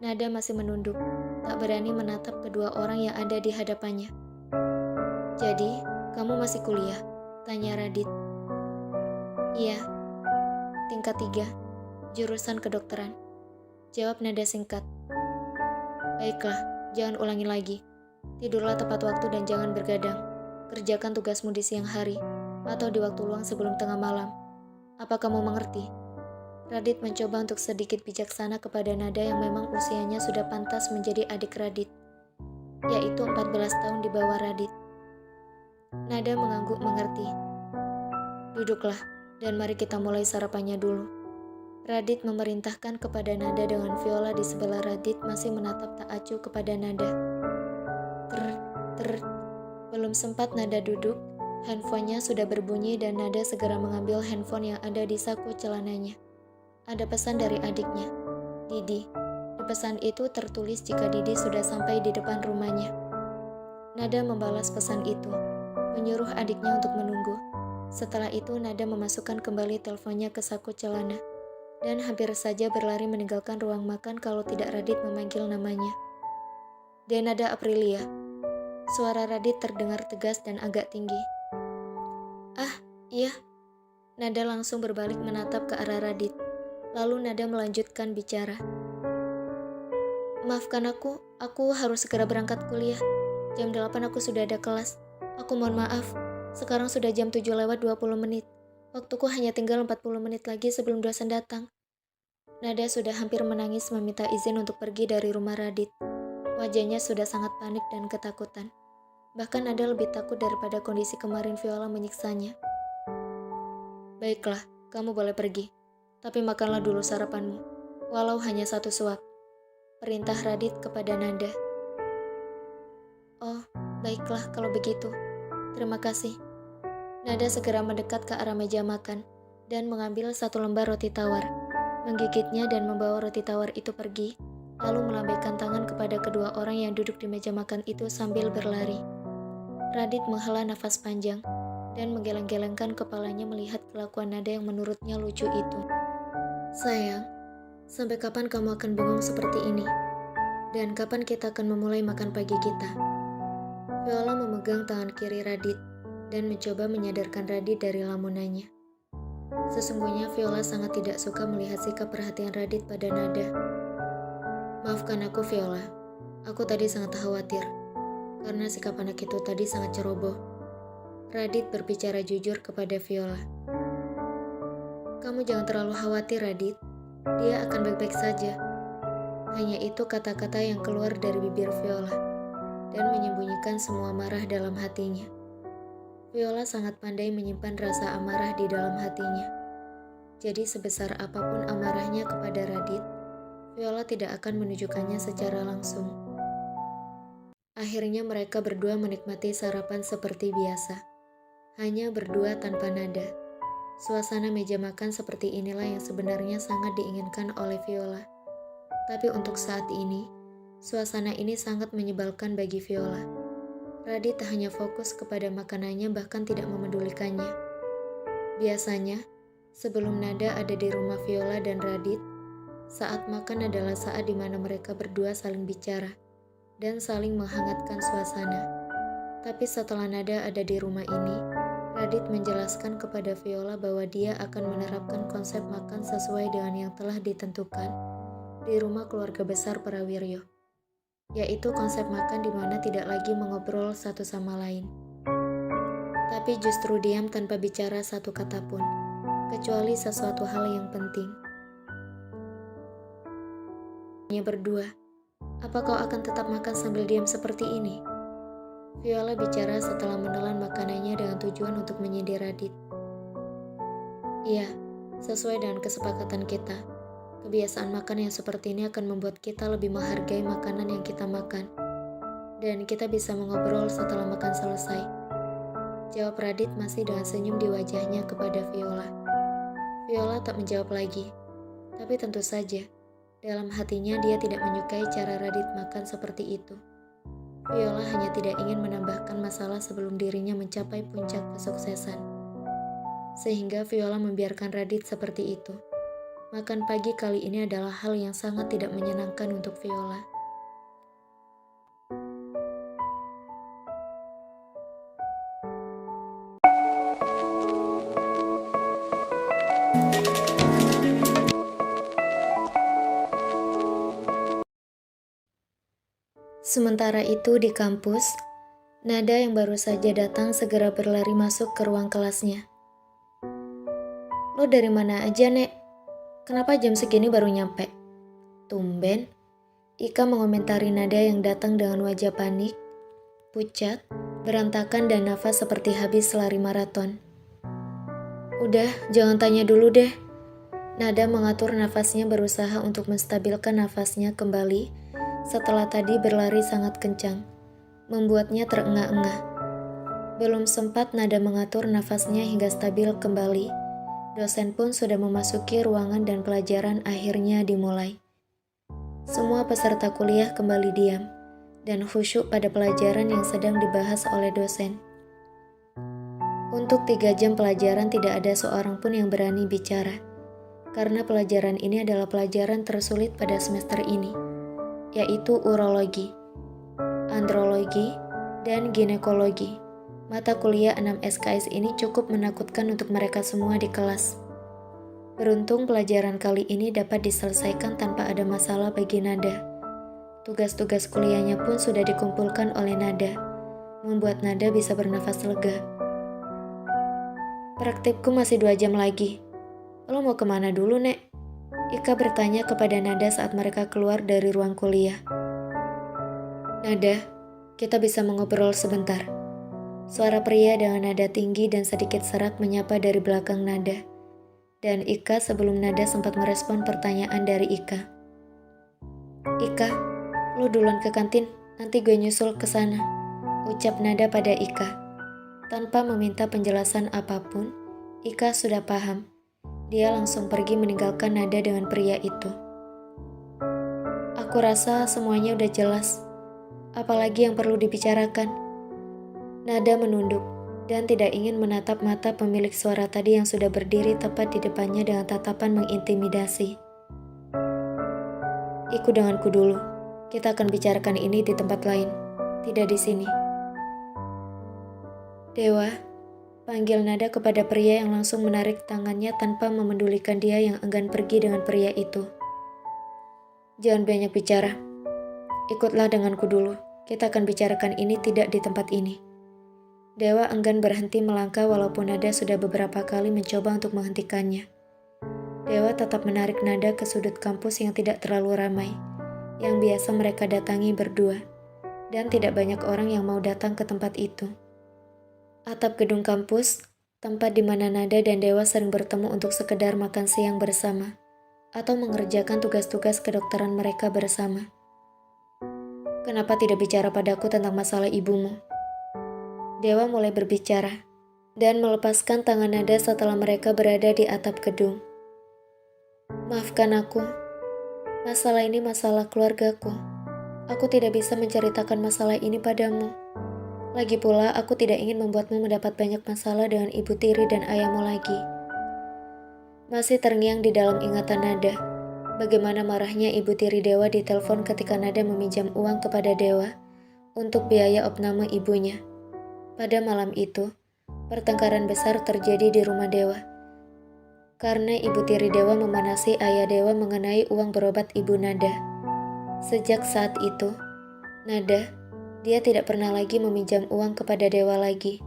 Nada masih menunduk, tak berani menatap kedua orang yang ada di hadapannya. Jadi, kamu masih kuliah? Tanya Radit. Iya, tingkat 3, jurusan kedokteran. Jawab Nada singkat. Baiklah, jangan ulangi lagi. Tidurlah tepat waktu dan jangan bergadang. Kerjakan tugasmu di siang hari atau di waktu luang sebelum tengah malam. Apa kamu mengerti? Radit mencoba untuk sedikit bijaksana kepada Nada yang memang usianya sudah pantas menjadi adik Radit, yaitu 14 tahun di bawah Radit. Nada mengangguk mengerti. Duduklah dan mari kita mulai sarapannya dulu. Radit memerintahkan kepada Nada dengan Viola di sebelah Radit masih menatap tak acuh kepada Nada. Belum sempat Nada duduk, handphonenya sudah berbunyi dan Nada segera mengambil handphone yang ada di saku celananya. Ada pesan dari adiknya, Didi. Di pesan itu tertulis jika Didi sudah sampai di depan rumahnya. Nada membalas pesan itu, menyuruh adiknya untuk menunggu. Setelah itu Nada memasukkan kembali teleponnya ke saku celana dan hampir saja berlari meninggalkan ruang makan kalau tidak Radit memanggil namanya. Denada Aprilia. Suara Radit terdengar tegas dan agak tinggi. Ah, iya. Nada langsung berbalik menatap ke arah Radit. Lalu Nada melanjutkan bicara. Maafkan aku harus segera berangkat kuliah. Jam 8 aku sudah ada kelas. Aku mohon maaf, sekarang sudah jam 7:20 menit. Waktuku hanya tinggal 40 menit lagi sebelum dosen datang. Nada sudah hampir menangis meminta izin untuk pergi dari rumah Radit. Wajahnya sudah sangat panik dan ketakutan. Bahkan Nada lebih takut daripada kondisi kemarin Viola menyiksanya. Baiklah, kamu boleh pergi. Tapi makanlah dulu sarapanmu, walau hanya 1 suap. Perintah Radit kepada Nada. Oh, baiklah kalau begitu. Terima kasih. Nada segera mendekat ke arah meja makan dan mengambil 1 lembar roti tawar. Menggigitnya dan membawa roti tawar itu pergi, lalu melambaikan tangan kepada kedua orang yang duduk di meja makan itu sambil berlari. Radit menghela nafas panjang dan menggeleng-gelengkan kepalanya melihat kelakuan Nada yang menurutnya lucu itu. Sayang, sampai kapan kamu akan bengong seperti ini? Dan kapan kita akan memulai makan pagi kita? Viola memegang tangan kiri Radit dan mencoba menyadarkan Radit dari lamunannya. Sesungguhnya Viola sangat tidak suka melihat sikap perhatian Radit pada Nada. Maafkan aku Viola, aku tadi sangat khawatir karena sikap anak itu tadi sangat ceroboh. Radit berbicara jujur kepada Viola. Kamu jangan terlalu khawatir Radit, dia akan baik-baik saja. Hanya itu kata-kata yang keluar dari bibir Viola dan menyembunyikan semua marah dalam hatinya. Viola sangat pandai menyimpan rasa amarah di dalam hatinya. Jadi sebesar apapun amarahnya kepada Radit, Viola tidak akan menunjukkannya secara langsung. Akhirnya mereka berdua menikmati sarapan seperti biasa. Hanya berdua tanpa Nada. Suasana meja makan seperti inilah yang sebenarnya sangat diinginkan oleh Viola. Tapi untuk saat ini, suasana ini sangat menyebalkan bagi Viola. Radit hanya fokus kepada makanannya bahkan tidak memedulikannya. Biasanya, sebelum Nada ada di rumah Viola dan Radit, saat makan adalah saat di mana mereka berdua saling bicara dan saling menghangatkan suasana. Tapi setelah Nada ada di rumah ini, Radit menjelaskan kepada Viola bahwa dia akan menerapkan konsep makan sesuai dengan yang telah ditentukan di rumah keluarga besar Prawiryo, yaitu konsep makan di mana tidak lagi mengobrol satu sama lain, tapi justru diam tanpa bicara satu kata pun, kecuali sesuatu hal yang penting. Hanya berdua, apa kau akan tetap makan sambil diam seperti ini? Viola bicara setelah menelan makanannya dengan tujuan untuk menyindir Radit. Iya, sesuai dengan kesepakatan kita. Kebiasaan makan yang seperti ini akan membuat kita lebih menghargai makanan yang kita makan. Dan kita bisa mengobrol setelah makan selesai. Jawab Radit masih dengan senyum di wajahnya kepada Viola. Viola tak menjawab lagi. Tapi tentu saja, dalam hatinya dia tidak menyukai cara Radit makan seperti itu. Viola hanya tidak ingin menambahkan masalah sebelum dirinya mencapai puncak kesuksesan. Sehingga Viola membiarkan Radit seperti itu. Makan pagi kali ini adalah hal yang sangat tidak menyenangkan untuk Viola. Sementara itu di kampus, Nada yang baru saja datang segera berlari masuk ke ruang kelasnya. Lo dari mana aja, Nek? Kenapa jam segini baru nyampe? Tumben, Ika mengomentari Nada yang datang dengan wajah panik, pucat, berantakan dan nafas seperti habis lari maraton. Udah, jangan tanya dulu deh. Nada mengatur nafasnya berusaha untuk menstabilkan nafasnya kembali setelah tadi berlari sangat kencang, membuatnya terengah-engah. Belum sempat Nada mengatur nafasnya hingga stabil kembali, dosen pun sudah memasuki ruangan dan pelajaran akhirnya dimulai. Semua peserta kuliah kembali diam dan khusyuk pada pelajaran yang sedang dibahas oleh dosen. Untuk 3 jam pelajaran tidak ada seorang pun yang berani bicara, karena pelajaran ini adalah pelajaran tersulit pada semester ini, yaitu urologi, andrologi, dan ginekologi. Mata kuliah 6 SKS ini cukup menakutkan untuk mereka semua di kelas. Beruntung pelajaran kali ini dapat diselesaikan tanpa ada masalah bagi Nada. Tugas-tugas kuliahnya pun sudah dikumpulkan oleh Nada, membuat Nada bisa bernafas lega. Praktikku masih 2 jam lagi. Lo mau kemana dulu, Nek? Ika bertanya kepada Nada saat mereka keluar dari ruang kuliah. Nada, kita bisa mengobrol sebentar. Suara pria dengan nada tinggi dan sedikit serak menyapa dari belakang Nada. Dan Ika sebelum Nada sempat merespon pertanyaan dari Ika. Ika, lo duluan ke kantin, nanti gue nyusul ke sana, ucap Nada pada Ika. Tanpa meminta penjelasan apapun, Ika sudah paham. Dia langsung pergi meninggalkan Nada dengan pria itu. Aku rasa semuanya udah jelas. Apalagi yang perlu dibicarakan? Nada menunduk. dan tidak ingin menatap mata pemilik suara tadi yang sudah berdiri tepat di depannya dengan tatapan mengintimidasi. Ikut denganku dulu. Kita akan bicarakan ini di tempat lain, tidak di sini. Dewa, panggil Nada kepada pria yang langsung menarik tangannya tanpa memendulikan dia yang enggan pergi dengan pria itu. Jangan banyak bicara. Ikutlah denganku dulu. Kita akan bicarakan ini tidak di tempat ini. Dewa enggan berhenti melangkah walaupun Nada sudah beberapa kali mencoba untuk menghentikannya. Dewa tetap menarik Nada ke sudut kampus yang tidak terlalu ramai, yang biasa mereka datangi berdua, dan tidak banyak orang yang mau datang ke tempat itu. Atap gedung kampus, tempat di mana Nada dan Dewa sering bertemu untuk sekedar makan siang bersama, atau mengerjakan tugas-tugas kedokteran mereka bersama. Kenapa tidak bicara padaku tentang masalah ibumu? Dewa mulai berbicara, dan melepaskan tangan Nada setelah mereka berada di atap gedung. Maafkan aku, masalah ini masalah keluargaku. Aku tidak bisa menceritakan masalah ini padamu. Lagi pula, aku tidak ingin membuatmu mendapat banyak masalah dengan ibu tiri dan ayahmu lagi. Masih terngiang di dalam ingatan Nada, bagaimana marahnya ibu tiri Dewa di telepon ketika Nada meminjam uang kepada Dewa untuk biaya opname ibunya. Pada malam itu, pertengkaran besar terjadi di rumah Dewa. Karena ibu tiri Dewa memanasi ayah Dewa mengenai uang berobat ibu Nada. Sejak saat itu, Nada, dia tidak pernah lagi meminjam uang kepada Dewa lagi.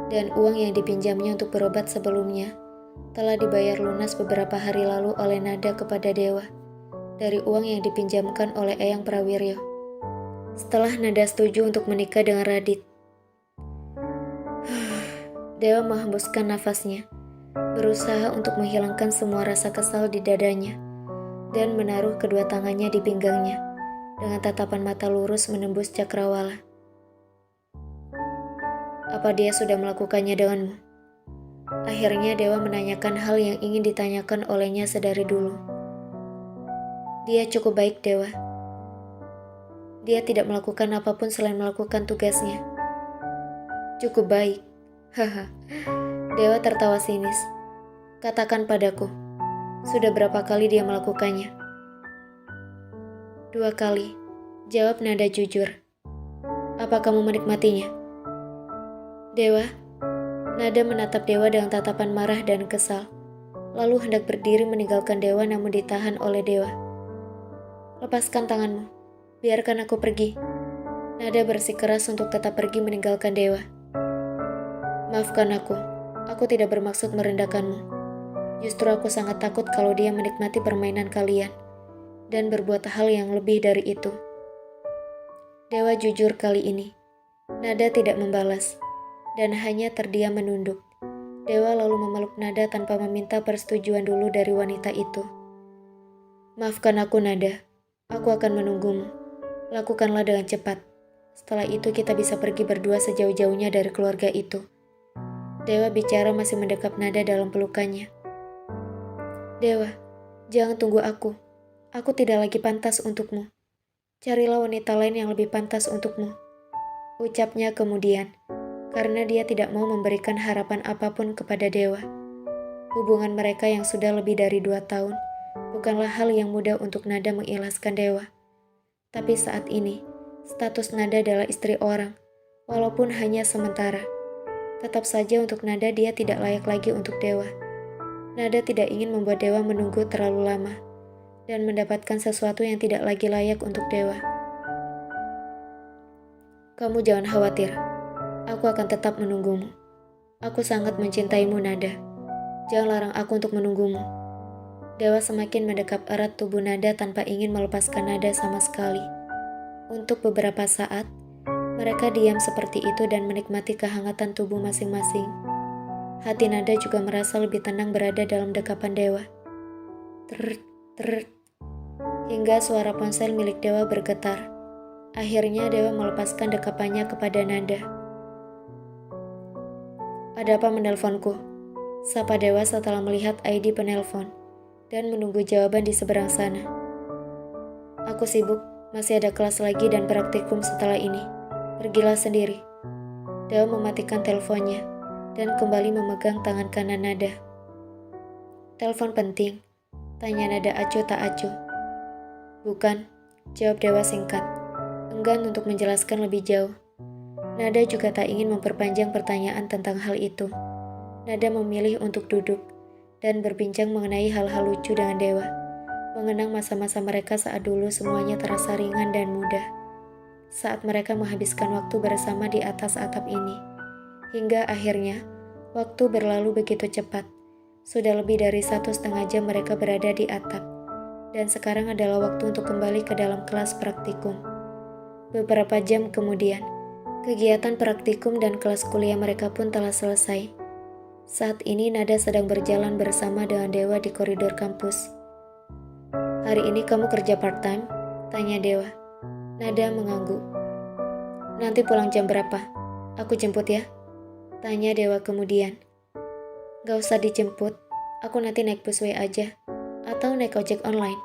Dan uang yang dipinjamnya untuk berobat sebelumnya telah dibayar lunas beberapa hari lalu oleh Nada kepada Dewa dari uang yang dipinjamkan oleh Eyang Prawiryo. Setelah Nada setuju untuk menikah dengan Radit, Dewa menghembuskan nafasnya, berusaha untuk menghilangkan semua rasa kesal di dadanya, dan menaruh kedua tangannya di pinggangnya, dengan tatapan mata lurus menembus cakrawala. Apa dia sudah melakukannya denganmu? Akhirnya Dewa menanyakan hal yang ingin ditanyakan olehnya sedari dulu. Dia cukup baik, Dewa. Dia tidak melakukan apapun selain melakukan tugasnya. Cukup baik. Haha. Dewa tertawa sinis. Katakan padaku, sudah berapa kali dia melakukannya? 2 kali, jawab Nada jujur. Apa kamu menikmatinya? Dewa, Nada menatap Dewa dengan tatapan marah dan kesal, lalu hendak berdiri meninggalkan Dewa namun ditahan oleh Dewa. Lepaskan tanganmu, biarkan aku pergi. Nada bersikeras untuk tetap pergi meninggalkan Dewa. Maafkan aku tidak bermaksud merendahkanmu. Justru aku sangat takut kalau dia menikmati permainan kalian dan berbuat hal yang lebih dari itu. Dewa jujur kali ini. Nada tidak membalas dan hanya terdiam menunduk. Dewa lalu memeluk Nada tanpa meminta persetujuan dulu dari wanita itu. Maafkan aku, Nada. Aku akan menunggumu. Lakukanlah dengan cepat. Setelah itu kita bisa pergi berdua sejauh-jauhnya dari keluarga itu. Dewa bicara masih mendekap Nada dalam pelukannya. Dewa, jangan tunggu aku. Aku tidak lagi pantas untukmu. Carilah wanita lain yang lebih pantas untukmu. Ucapnya kemudian, karena dia tidak mau memberikan harapan apapun kepada Dewa. Hubungan mereka yang sudah lebih dari 2 tahun bukanlah hal yang mudah untuk Nada mengikhlaskan Dewa. Tapi saat ini, status Nada adalah istri orang, walaupun hanya sementara. Tetap saja untuk Nada dia tidak layak lagi untuk Dewa. Nada tidak ingin membuat Dewa menunggu terlalu lama dan mendapatkan sesuatu yang tidak lagi layak untuk Dewa. Kamu jangan khawatir, aku akan tetap menunggumu. Aku sangat mencintaimu, Nada. Jangan larang aku untuk menunggumu. Dewa semakin mendekap erat tubuh Nada tanpa ingin melepaskan Nada sama sekali. Untuk beberapa saat, mereka diam seperti itu dan menikmati kehangatan tubuh masing-masing. Hati Nada juga merasa lebih tenang berada dalam dekapan Dewa. Ter, hingga suara ponsel milik Dewa bergetar. Akhirnya Dewa melepaskan dekapannya kepada Nada. Ada apa menelponku? Sapa Dewa setelah melihat ID penelpon dan menunggu jawaban di seberang sana. Aku sibuk, masih ada kelas lagi dan praktikum setelah ini. Pergilah sendiri. Dewa mematikan teleponnya dan kembali memegang tangan kanan Nada. "Telepon penting?" tanya Nada acuh tak acuh. "Bukan," jawab Dewa singkat, enggan untuk menjelaskan lebih jauh. Nada juga tak ingin memperpanjang pertanyaan tentang hal itu. Nada memilih untuk duduk dan berbincang mengenai hal-hal lucu dengan Dewa, mengenang masa-masa mereka saat dulu semuanya terasa ringan dan mudah. Saat mereka menghabiskan waktu bersama di atas atap ini. Hingga akhirnya, waktu berlalu begitu cepat. Sudah lebih dari 1,5 jam mereka berada di atap. Dan sekarang adalah waktu untuk kembali ke dalam kelas praktikum. Beberapa jam kemudian, kegiatan praktikum dan kelas kuliah mereka pun telah selesai. Saat ini Nada sedang berjalan bersama dengan Dewa di koridor kampus. "Hari ini kamu kerja part-time?" tanya Dewa. Nada mengangguk. "Nanti pulang jam berapa? Aku jemput ya?" tanya Dewa kemudian. "Gak usah dijemput, aku nanti naik busway aja. Atau naik ojek online,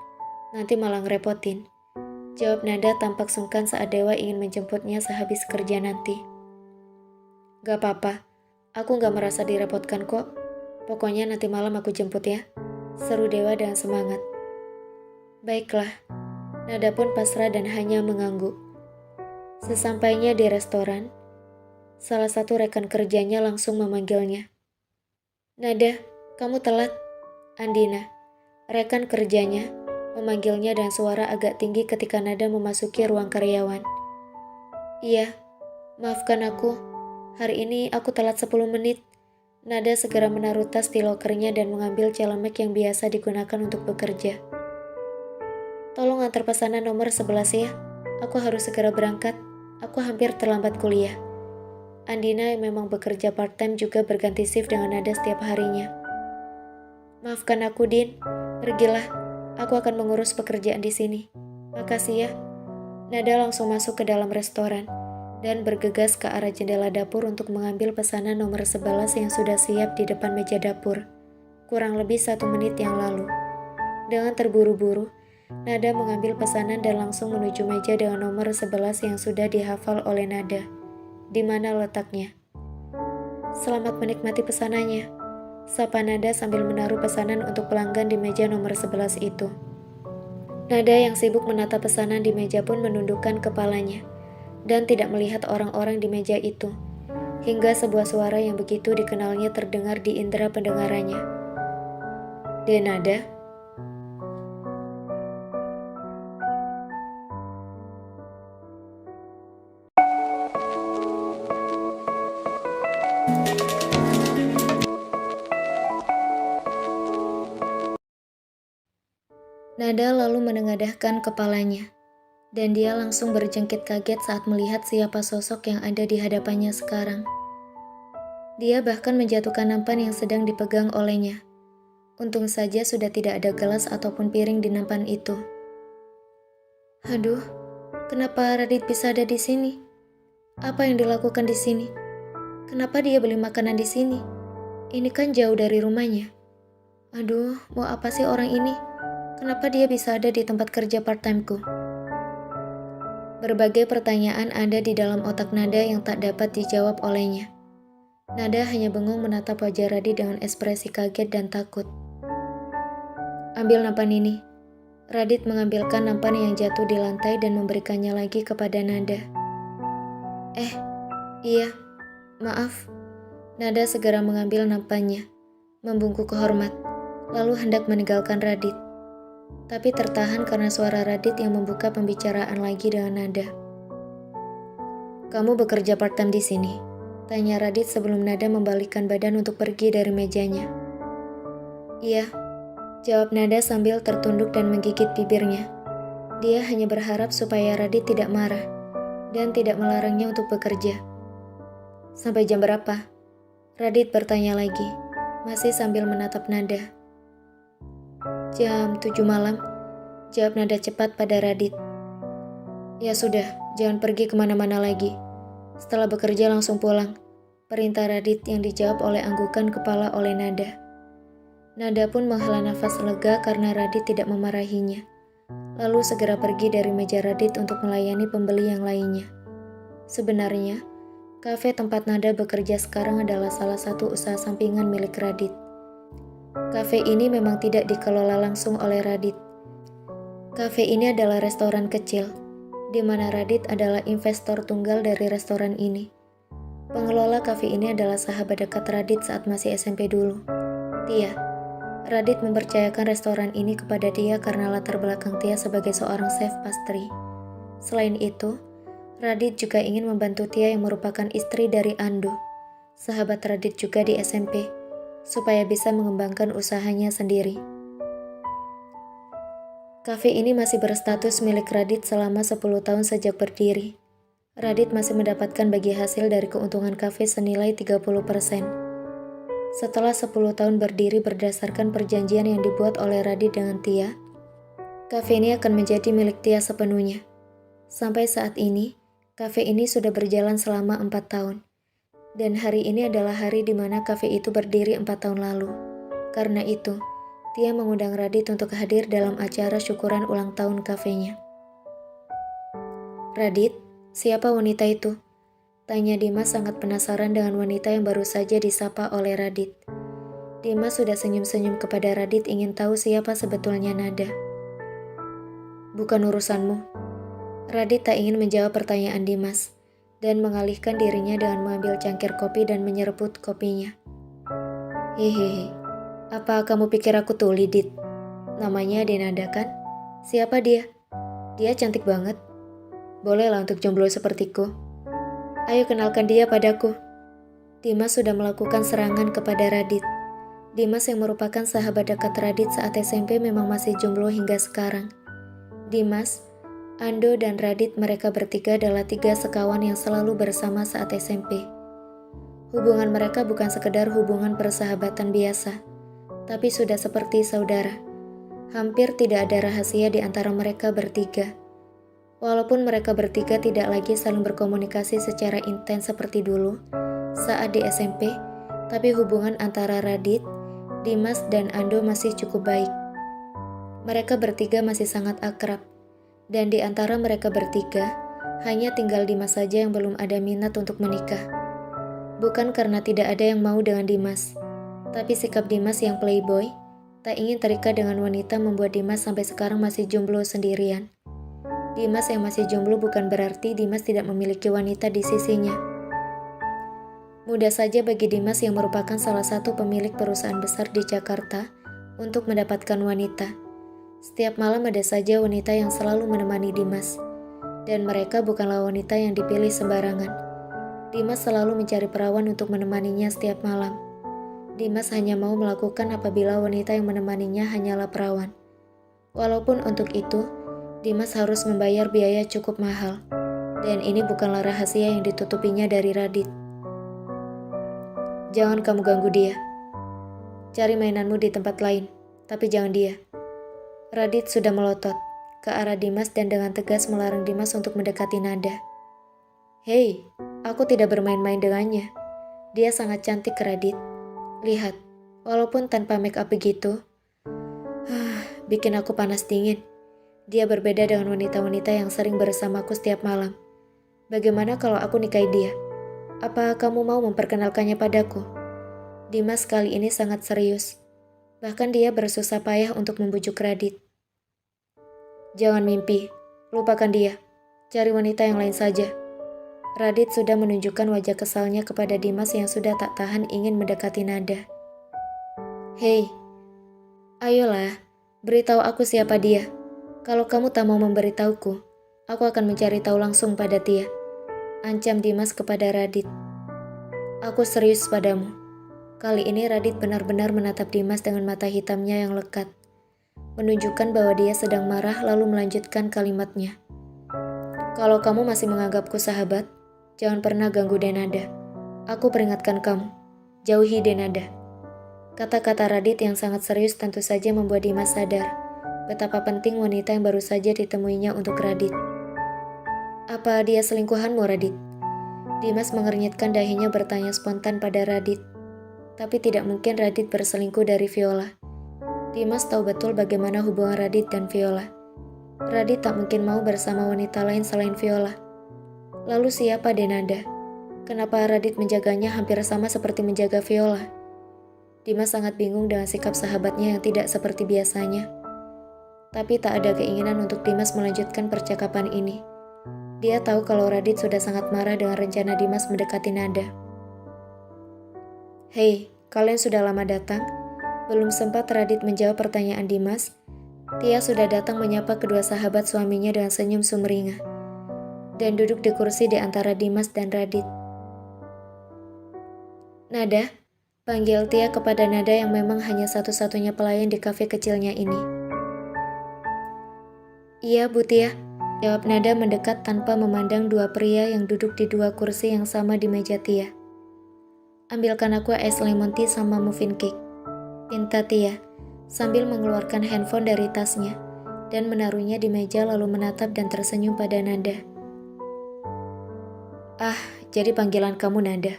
nanti malah ngerepotin," jawab Nada tampak sungkan saat Dewa ingin menjemputnya sehabis kerja nanti. "Gak apa-apa, aku gak merasa direpotkan kok. Pokoknya nanti malam aku jemput ya," seru Dewa dengan semangat. "Baiklah," Nada pun pasrah dan hanya mengangguk. Sesampainya di restoran, salah satu rekan kerjanya langsung memanggilnya. "Nada, kamu telat." Andina, rekan kerjanya, memanggilnya dengan suara agak tinggi ketika Nada memasuki ruang karyawan. "Iya, maafkan aku. Hari ini aku telat 10 menit. Nada segera menaruh tas di lokernya dan mengambil celemek yang biasa digunakan untuk bekerja. "Tolong antar pesanan nomor 11 ya. Aku harus segera berangkat. Aku hampir terlambat kuliah." Andina yang memang bekerja part-time juga berganti shift dengan Nada setiap harinya. "Maafkan aku, Din. Pergilah. Aku akan mengurus pekerjaan di sini. Makasih ya." Nada langsung masuk ke dalam restoran dan bergegas ke arah jendela dapur untuk mengambil pesanan nomor 11 yang sudah siap di depan meja dapur, kurang lebih 1 menit yang lalu. Dengan terburu-buru, Nada mengambil pesanan dan langsung menuju meja dengan nomor 11 yang sudah dihafal oleh Nada. Di mana letaknya? "Selamat menikmati pesanannya," sapa Nada sambil menaruh pesanan untuk pelanggan di meja nomor 11 itu. Nada yang sibuk menata pesanan di meja pun menundukkan kepalanya dan tidak melihat orang-orang di meja itu, hingga sebuah suara yang begitu dikenalnya terdengar di indera pendengarannya. "Nada?" Nada lalu menengadahkan kepalanya, dan dia langsung berjengkit kaget saat melihat siapa sosok yang ada di hadapannya sekarang. Dia bahkan menjatuhkan nampan yang sedang dipegang olehnya. Untung saja sudah tidak ada gelas ataupun piring di nampan itu. "Aduh, kenapa Radit bisa ada di sini? Apa yang dilakukan di sini? Kenapa dia beli makanan di sini? Ini kan jauh dari rumahnya. Aduh, mau apa sih orang ini? Kenapa dia bisa ada di tempat kerja part-time-ku?" Berbagai pertanyaan ada di dalam otak Nada yang tak dapat dijawab olehnya. Nada hanya bengong menatap wajah Radit dengan ekspresi kaget dan takut. "Ambil nampan ini." Radit mengambilkan nampan yang jatuh di lantai dan memberikannya lagi kepada Nada. Iya, maaf." Nada segera mengambil nampannya, membungkuk hormat, lalu hendak meninggalkan Radit. Tapi tertahan karena suara Radit yang membuka pembicaraan lagi dengan Nada. "Kamu bekerja part-time di sini?" tanya Radit sebelum Nada membalikkan badan untuk pergi dari mejanya. "Iya," jawab Nada sambil tertunduk dan menggigit bibirnya. Dia hanya berharap supaya Radit tidak marah dan tidak melarangnya untuk bekerja. "Sampai jam berapa?" Radit bertanya lagi, masih sambil menatap Nada. "Jam 7 malam," jawab Nada cepat pada Radit. "Ya sudah, jangan pergi kemana-mana lagi. Setelah bekerja langsung pulang," perintah Radit yang dijawab oleh anggukan kepala oleh Nada. Nada pun menghela nafas lega karena Radit tidak memarahinya, lalu segera pergi dari meja Radit untuk melayani pembeli yang lainnya. Sebenarnya, Kafe tempat Nada bekerja sekarang adalah salah satu usaha sampingan milik Radit. Kafe ini memang tidak dikelola langsung oleh Radit. Kafe ini adalah restoran kecil, di mana Radit adalah investor tunggal dari restoran ini. Pengelola kafe ini adalah sahabat dekat Radit saat masih SMP dulu, Tia. Radit mempercayakan restoran ini kepada Tia karena latar belakang Tia sebagai seorang chef pastry. Selain itu, Radit juga ingin membantu Tia yang merupakan istri dari Ando, sahabat Radit juga di SMP, supaya bisa mengembangkan usahanya sendiri. Kafe ini masih berstatus milik Radit selama 10 tahun sejak berdiri. Radit masih mendapatkan bagi hasil dari keuntungan kafe senilai 30%. Setelah 10 tahun berdiri berdasarkan perjanjian yang dibuat oleh Radit dengan Tia, kafe ini akan menjadi milik Tia sepenuhnya. Sampai saat ini, kafe ini sudah berjalan selama 4 tahun. Dan hari ini adalah hari di mana kafe itu berdiri 4 tahun lalu. Karena itu, Tia mengundang Radit untuk hadir dalam acara syukuran ulang tahun kafenya. Radit, siapa wanita itu? Tanya Dimas sangat penasaran dengan wanita yang baru saja disapa oleh Radit. Dimas sudah senyum-senyum kepada Radit ingin tahu siapa sebetulnya Nada. Bukan urusanmu. Radit tak ingin menjawab pertanyaan Dimas dan mengalihkan dirinya dengan mengambil cangkir kopi dan menyerbut kopinya. Hehehe, apa kamu pikir aku tuli, Dit? Namanya Denada kan? Siapa dia? Dia cantik banget. Bolehlah untuk jomblo sepertiku. Ayo kenalkan dia padaku. Dimas sudah melakukan serangan kepada Radit. Dimas yang merupakan sahabat dekat Radit saat SMP memang masih jomblo hingga sekarang. Dimas, Ando dan Radit mereka bertiga adalah 3 sekawan yang selalu bersama saat SMP. Hubungan mereka bukan sekedar hubungan persahabatan biasa, tapi sudah seperti saudara. Hampir tidak ada rahasia di antara mereka bertiga. Walaupun mereka bertiga tidak lagi saling berkomunikasi secara intens seperti dulu saat di SMP, tapi hubungan antara Radit, Dimas, dan Ando masih cukup baik. Mereka bertiga masih sangat akrab. Dan di antara mereka bertiga, hanya tinggal Dimas saja yang belum ada minat untuk menikah. Bukan karena tidak ada yang mau dengan Dimas, tapi sikap Dimas yang playboy, tak ingin terikat dengan wanita membuat Dimas sampai sekarang masih jomblo sendirian. Dimas yang masih jomblo bukan berarti Dimas tidak memiliki wanita di sisinya. Mudah saja bagi Dimas yang merupakan salah satu pemilik perusahaan besar di Jakarta untuk mendapatkan wanita. Setiap malam ada saja wanita yang selalu menemani Dimas, dan mereka bukanlah wanita yang dipilih sembarangan. Dimas selalu mencari perawan untuk menemaninya setiap malam. Dimas hanya mau melakukan apabila wanita yang menemaninya hanyalah perawan. Walaupun untuk itu, Dimas harus membayar biaya cukup mahal, dan ini bukanlah rahasia yang ditutupinya dari Radit. Jangan kamu ganggu dia. Cari mainanmu di tempat lain, tapi jangan dia. Radit sudah melotot ke arah Dimas dan dengan tegas melarang Dimas untuk mendekati Nada. Hei, aku tidak bermain-main dengannya. Dia sangat cantik, Radit. Lihat, walaupun tanpa make up begitu, bikin aku panas dingin. Dia berbeda dengan wanita-wanita yang sering bersamaku setiap malam. Bagaimana kalau aku nikahi dia? Apa kamu mau memperkenalkannya padaku? Dimas kali ini sangat serius. Bahkan dia bersusah payah untuk membujuk Radit. Jangan mimpi, lupakan dia. Cari wanita yang lain saja. Radit sudah menunjukkan wajah kesalnya kepada Dimas yang sudah tak tahan ingin mendekati Nada. Hei, ayolah, beritahu aku siapa dia. Kalau kamu tak mau memberitahuku, aku akan mencari tahu langsung pada Tia. Ancam Dimas kepada Radit. Aku serius padamu. Kali ini Radit benar-benar menatap Dimas dengan mata hitamnya yang lekat. Menunjukkan bahwa dia sedang marah lalu melanjutkan kalimatnya. Kalau kamu masih menganggapku sahabat, jangan pernah ganggu Denada. Aku peringatkan kamu, jauhi Denada. Kata-kata Radit yang sangat serius tentu saja membuat Dimas sadar betapa penting wanita yang baru saja ditemuinya untuk Radit. Apa dia selingkuhanmu, Radit? Dimas mengernyitkan dahinya bertanya spontan pada Radit. Tapi tidak mungkin Radit berselingkuh dari Viola. Dimas tahu betul bagaimana hubungan Radit dan Viola. Radit tak mungkin mau bersama wanita lain selain Viola. Lalu siapa Denada? Kenapa Radit menjaganya hampir sama seperti menjaga Viola? Dimas sangat bingung dengan sikap sahabatnya yang tidak seperti biasanya. Tapi tak ada keinginan untuk Dimas melanjutkan percakapan ini. Dia tahu kalau Radit sudah sangat marah dengan rencana Dimas mendekati Nada. Hei, kalian sudah lama datang? Belum sempat Radit menjawab pertanyaan Dimas, Tia sudah datang menyapa kedua sahabat suaminya dengan senyum sumringah dan duduk di kursi di antara Dimas dan Radit. Nada, panggil Tia kepada Nada yang memang hanya satu-satunya pelayan di kafe kecilnya ini. Iya, Bu Tia, jawab Nada mendekat tanpa memandang dua pria yang duduk di dua kursi yang sama di meja Tia. Ambilkan aku es lemon tea sama muffin cake, pinta Tia, sambil mengeluarkan handphone dari tasnya dan menaruhnya di meja lalu menatap dan tersenyum pada Nada. Ah, jadi panggilan kamu Nada.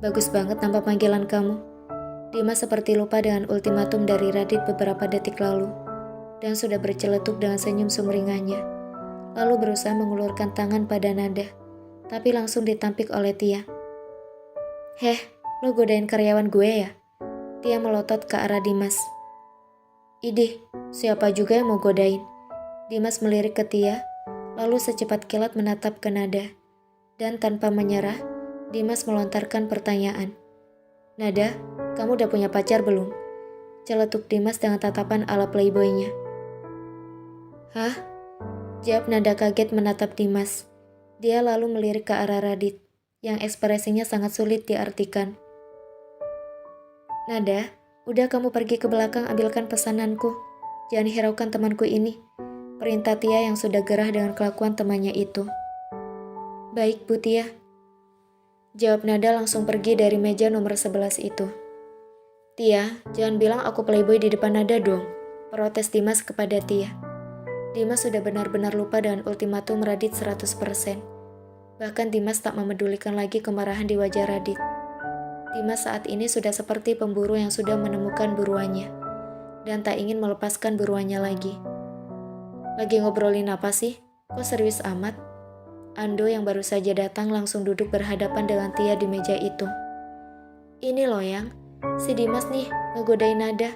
Bagus banget nama panggilan kamu. Dimas seperti lupa dengan ultimatum dari Radit beberapa detik lalu dan sudah berceletuk dengan senyum sumringahnya. Lalu berusaha mengulurkan tangan pada Nada, tapi langsung ditampik oleh Tia. Heh, lo godain karyawan gue ya? Tia melotot ke arah Dimas. Idih, siapa juga yang mau godain? Dimas melirik ke Tia, lalu secepat kilat menatap ke Nada. Dan tanpa menyerah, Dimas melontarkan pertanyaan. Nada, kamu udah punya pacar belum? Celetuk Dimas dengan tatapan ala playboynya. Hah? Jawab Nada kaget menatap Dimas. Dia lalu melirik ke arah Radit, yang ekspresinya sangat sulit diartikan. Nada, udah kamu pergi ke belakang ambilkan pesananku. Jangan hiraukan temanku ini. Perintah Tia yang sudah gerah dengan kelakuan temannya itu. Baik, Bu Tia. Jawab Nada langsung pergi dari meja nomor 11 itu. Tia, jangan bilang aku playboy di depan Nada dong. Protes Dimas kepada Tia. Dimas sudah benar-benar lupa dengan ultimatum Radit 100%. Bahkan Dimas tak memedulikan lagi kemarahan di wajah Radit. Dimas saat ini sudah seperti pemburu yang sudah menemukan buruannya dan tak ingin melepaskan buruannya lagi. Lagi ngobrolin apa sih? Kok serius amat? Ando yang baru saja datang langsung duduk berhadapan dengan Tia di meja itu. Ini loh yang, si Dimas nih ngegodain Nada.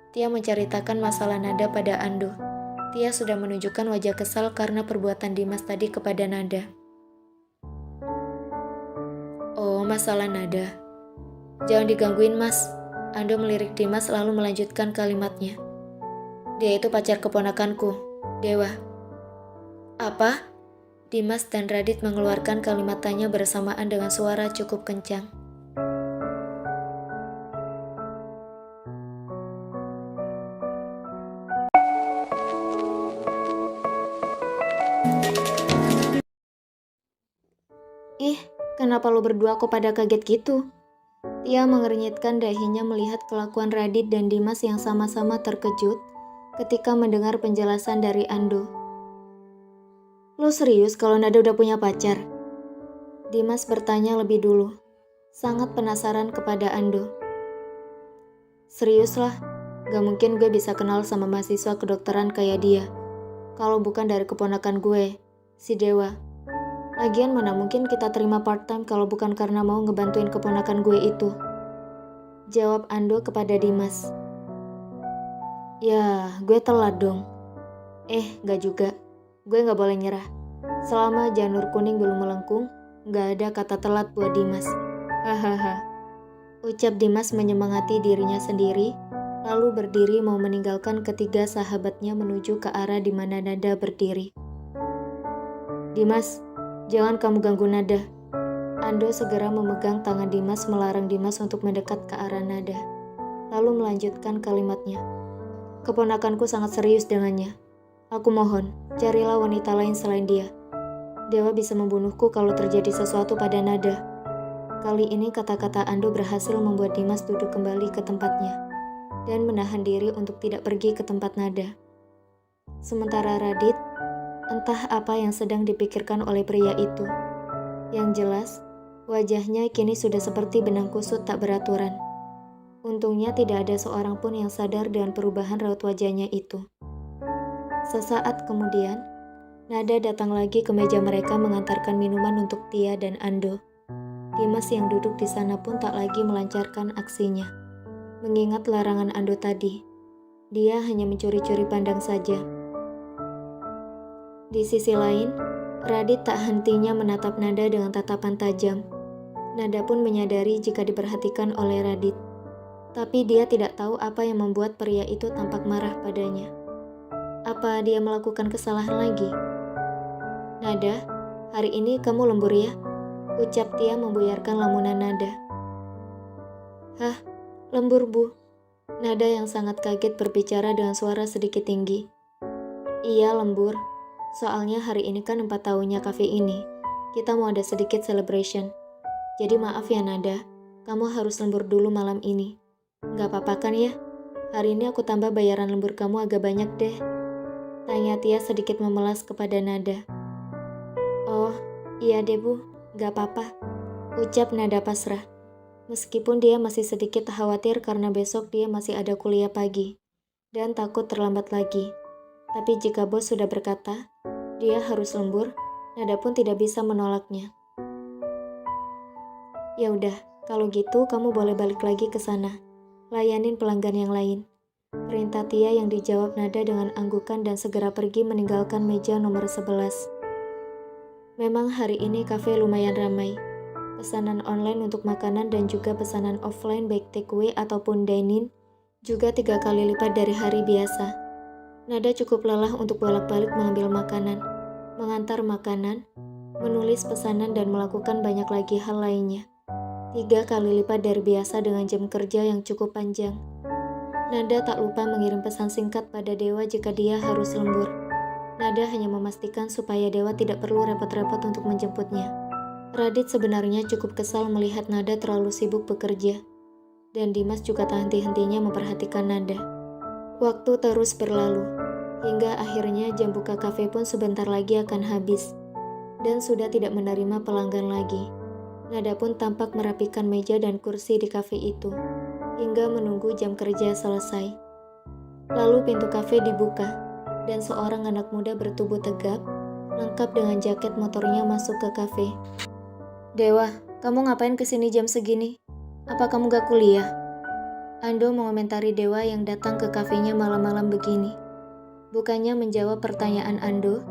Tia menceritakan masalah Nada pada Ando. Tia sudah menunjukkan wajah kesal karena perbuatan Dimas tadi kepada Nada. Oh, masalah Nada. Jangan digangguin mas. Ando melirik Dimas lalu melanjutkan kalimatnya. Dia itu pacar keponakanku, Dewa. Apa? Dimas dan Radit mengeluarkan kalimat tanya bersamaan dengan suara cukup kencang. Ih, kenapa lo berdua kok pada kaget gitu? Tia mengernyitkan dahinya melihat kelakuan Radit dan Dimas yang sama-sama terkejut ketika mendengar penjelasan dari Ando. Lo serius kalau Nada udah punya pacar? Dimas bertanya lebih dulu, sangat penasaran kepada Ando. Serius lah, gak mungkin gue bisa kenal sama mahasiswa kedokteran kayak dia, kalau bukan dari keponakan gue, si Dewa. Lagian mana mungkin kita terima part-time kalau bukan karena mau ngebantuin keponakan gue itu. Jawab Ando kepada Dimas. Ya, gue telat dong. Gak juga. Gue gak boleh nyerah. Selama janur kuning belum melengkung, gak ada kata telat buat Dimas. Hahaha. Ucap Dimas menyemangati dirinya sendiri, lalu berdiri mau meninggalkan ketiga sahabatnya menuju ke arah di mana Nada berdiri. Dimas, jangan kamu ganggu Nada. Ando segera memegang tangan Dimas melarang Dimas untuk mendekat ke arah Nada. Lalu melanjutkan kalimatnya. Keponakanku sangat serius dengannya. Aku mohon, carilah wanita lain selain dia. Dewa bisa membunuhku kalau terjadi sesuatu pada Nada. Kali ini kata-kata Ando berhasil membuat Dimas duduk kembali ke tempatnya dan menahan diri untuk tidak pergi ke tempat Nada. Sementara Radit, entah apa yang sedang dipikirkan oleh pria itu. Yang jelas, wajahnya kini sudah seperti benang kusut tak beraturan. Untungnya tidak ada seorang pun yang sadar dengan perubahan raut wajahnya itu. Sesaat kemudian, Nada datang lagi ke meja mereka mengantarkan minuman untuk Tia dan Ando. Dimas yang duduk di sana pun tak lagi melancarkan aksinya. Mengingat larangan Ando tadi, dia hanya mencuri-curi pandang saja. Di sisi lain, Radit tak hentinya menatap Nada dengan tatapan tajam. Nada pun menyadari jika diperhatikan oleh Radit. Tapi dia tidak tahu apa yang membuat pria itu tampak marah padanya. Apa dia melakukan kesalahan lagi? Nada, hari ini kamu lembur ya? Ucap Tia membuyarkan lamunan Nada. Hah, lembur bu? Nada yang sangat kaget berbicara dengan suara sedikit tinggi. Iya lembur, soalnya hari ini kan 4 tahunnya kafe ini. Kita mau ada sedikit celebration. Jadi maaf ya Nada, kamu harus lembur dulu malam ini. Gak apa-apa kan ya? Hari ini aku tambah bayaran lembur kamu agak banyak deh. Tanya Tia sedikit memelas kepada Nada. Oh, iya deh bu, gak apa-apa. Ucap Nada pasrah. Meskipun dia masih sedikit khawatir karena besok dia masih ada kuliah pagi. Dan takut terlambat lagi. Tapi jika bos sudah berkata, dia harus lembur, Nada pun tidak bisa menolaknya. Ya udah, kalau gitu kamu boleh balik lagi ke sana. Layanin pelanggan yang lain. Perintah Tia yang dijawab Nada dengan anggukan dan segera pergi meninggalkan meja nomor 11. Memang hari ini kafe lumayan ramai. Pesanan online untuk makanan dan juga pesanan offline baik takeaway ataupun dine-in juga 3 kali lipat dari hari biasa. Nada cukup lelah untuk bolak-balik mengambil makanan, mengantar makanan, menulis pesanan dan melakukan banyak lagi hal lainnya. 3 kali lipat dari biasa dengan jam kerja yang cukup panjang. Nada tak lupa mengirim pesan singkat pada Dewa jika dia harus lembur. Nada hanya memastikan supaya Dewa tidak perlu repot-repot untuk menjemputnya. Radit sebenarnya cukup kesal melihat Nada terlalu sibuk bekerja. Dan Dimas juga tak henti-hentinya memperhatikan Nada. Waktu terus berlalu, hingga akhirnya jam buka kafe pun sebentar lagi akan habis. Dan sudah tidak menerima pelanggan lagi. Nada pun tampak merapikan meja dan kursi di kafe itu, hingga menunggu jam kerja selesai. Lalu pintu kafe dibuka, dan seorang anak muda bertubuh tegap, lengkap dengan jaket motornya masuk ke kafe. Dewa, kamu ngapain kesini jam segini? Apa kamu gak kuliah? Ando mengomentari Dewa yang datang ke kafenya malam-malam begini. Bukannya menjawab pertanyaan Ando,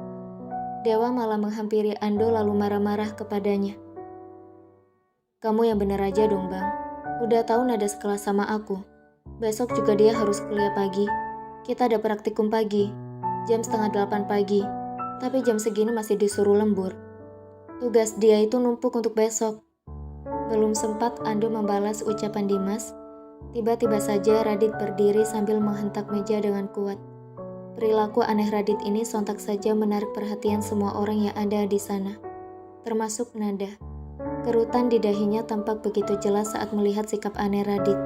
Dewa malah menghampiri Ando lalu marah-marah kepadanya. Kamu yang bener aja dong bang, udah tahu Nada sekelas sama aku. Besok juga dia harus kuliah pagi. Kita ada praktikum pagi, jam 7:30 pagi. Tapi jam segini masih disuruh lembur. Tugas dia itu numpuk untuk besok. Belum sempat Ando membalas ucapan Dimas, tiba-tiba saja Radit berdiri sambil menghentak meja dengan kuat. Perilaku aneh Radit ini sontak saja menarik perhatian semua orang yang ada di sana, termasuk Nada. Kerutan di dahinya tampak begitu jelas saat melihat sikap aneh Radit.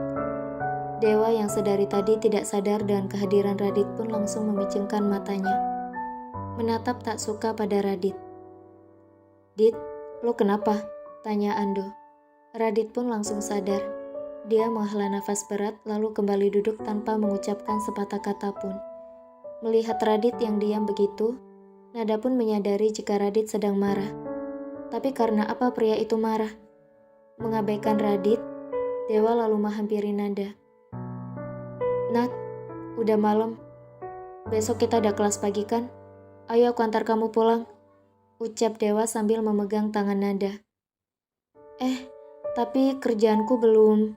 Dewa yang sedari tadi tidak sadar dengan kehadiran Radit pun langsung memicingkan matanya, menatap tak suka pada Radit. Dit, lo kenapa? Tanya Ando. Radit pun langsung sadar. Dia menghela nafas berat lalu kembali duduk tanpa mengucapkan sepatah kata pun. Melihat Radit yang diam begitu, Nada pun menyadari jika Radit sedang marah. Tapi karena apa pria itu marah? Mengabaikan Radit, Dewa lalu menghampiri Nada. Nat, udah malam. Besok kita ada kelas pagi kan? Ayo aku antar kamu pulang. Ucap Dewa sambil memegang tangan Nada. Tapi kerjaanku belum.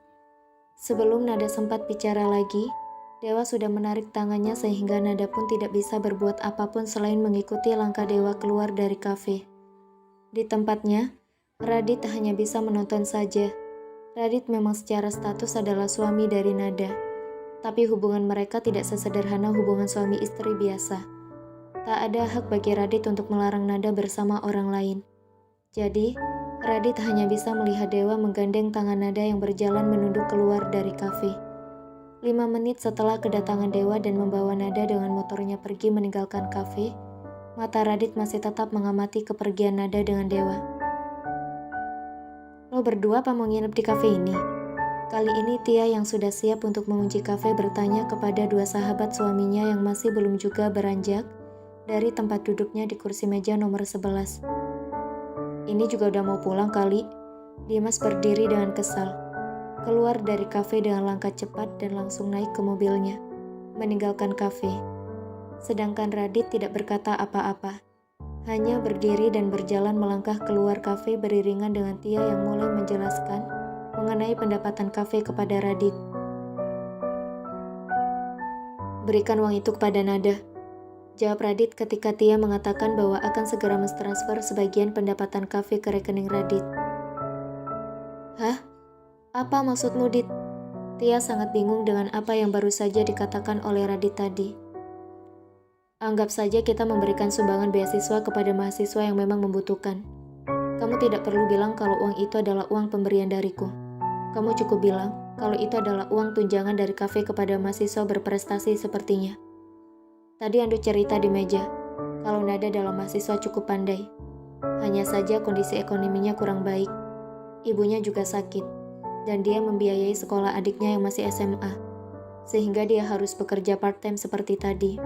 Sebelum Nada sempat bicara lagi, Dewa sudah menarik tangannya sehingga Nada pun tidak bisa berbuat apapun selain mengikuti langkah Dewa keluar dari kafe. Di tempatnya, Radit hanya bisa menonton saja. Radit memang secara status adalah suami dari Nada, tapi hubungan mereka tidak sesederhana hubungan suami istri biasa. Tak ada hak bagi Radit untuk melarang Nada bersama orang lain. Jadi, Radit hanya bisa melihat Dewa menggandeng tangan Nada yang berjalan menunduk keluar dari kafe. 5 menit setelah kedatangan Dewa dan membawa Nada dengan motornya pergi meninggalkan kafe, mata Radit masih tetap mengamati kepergian Nada dengan Dewa. Lo berdua apa mau nginep di kafe ini? Kali ini Tia yang sudah siap untuk mengunci kafe bertanya kepada 2 sahabat suaminya yang masih belum juga beranjak dari tempat duduknya di kursi meja nomor 11. Ini juga udah mau pulang kali. Dimas berdiri dengan kesal, keluar dari kafe dengan langkah cepat dan langsung naik ke mobilnya, meninggalkan kafe. Sedangkan Radit tidak berkata apa-apa, hanya berdiri dan berjalan melangkah keluar kafe beriringan dengan Tia yang mulai menjelaskan mengenai pendapatan kafe kepada Radit. Berikan uang itu kepada Nada, jawab Radit ketika Tia mengatakan bahwa akan segera mentransfer sebagian pendapatan kafe ke rekening Radit. Hah? Apa maksudmu, Dit? Tia sangat bingung dengan apa yang baru saja dikatakan oleh Radit tadi. Anggap saja kita memberikan sumbangan beasiswa kepada mahasiswa yang memang membutuhkan. Kamu tidak perlu bilang kalau uang itu adalah uang pemberian dariku. Kamu cukup bilang kalau itu adalah uang tunjangan dari kafe kepada mahasiswa berprestasi sepertinya. Tadi Andu cerita di meja, kalau Nada dalam mahasiswa cukup pandai. Hanya saja kondisi ekonominya kurang baik. Ibunya juga sakit, dan dia membiayai sekolah adiknya yang masih SMA, sehingga dia harus bekerja part-time seperti tadi.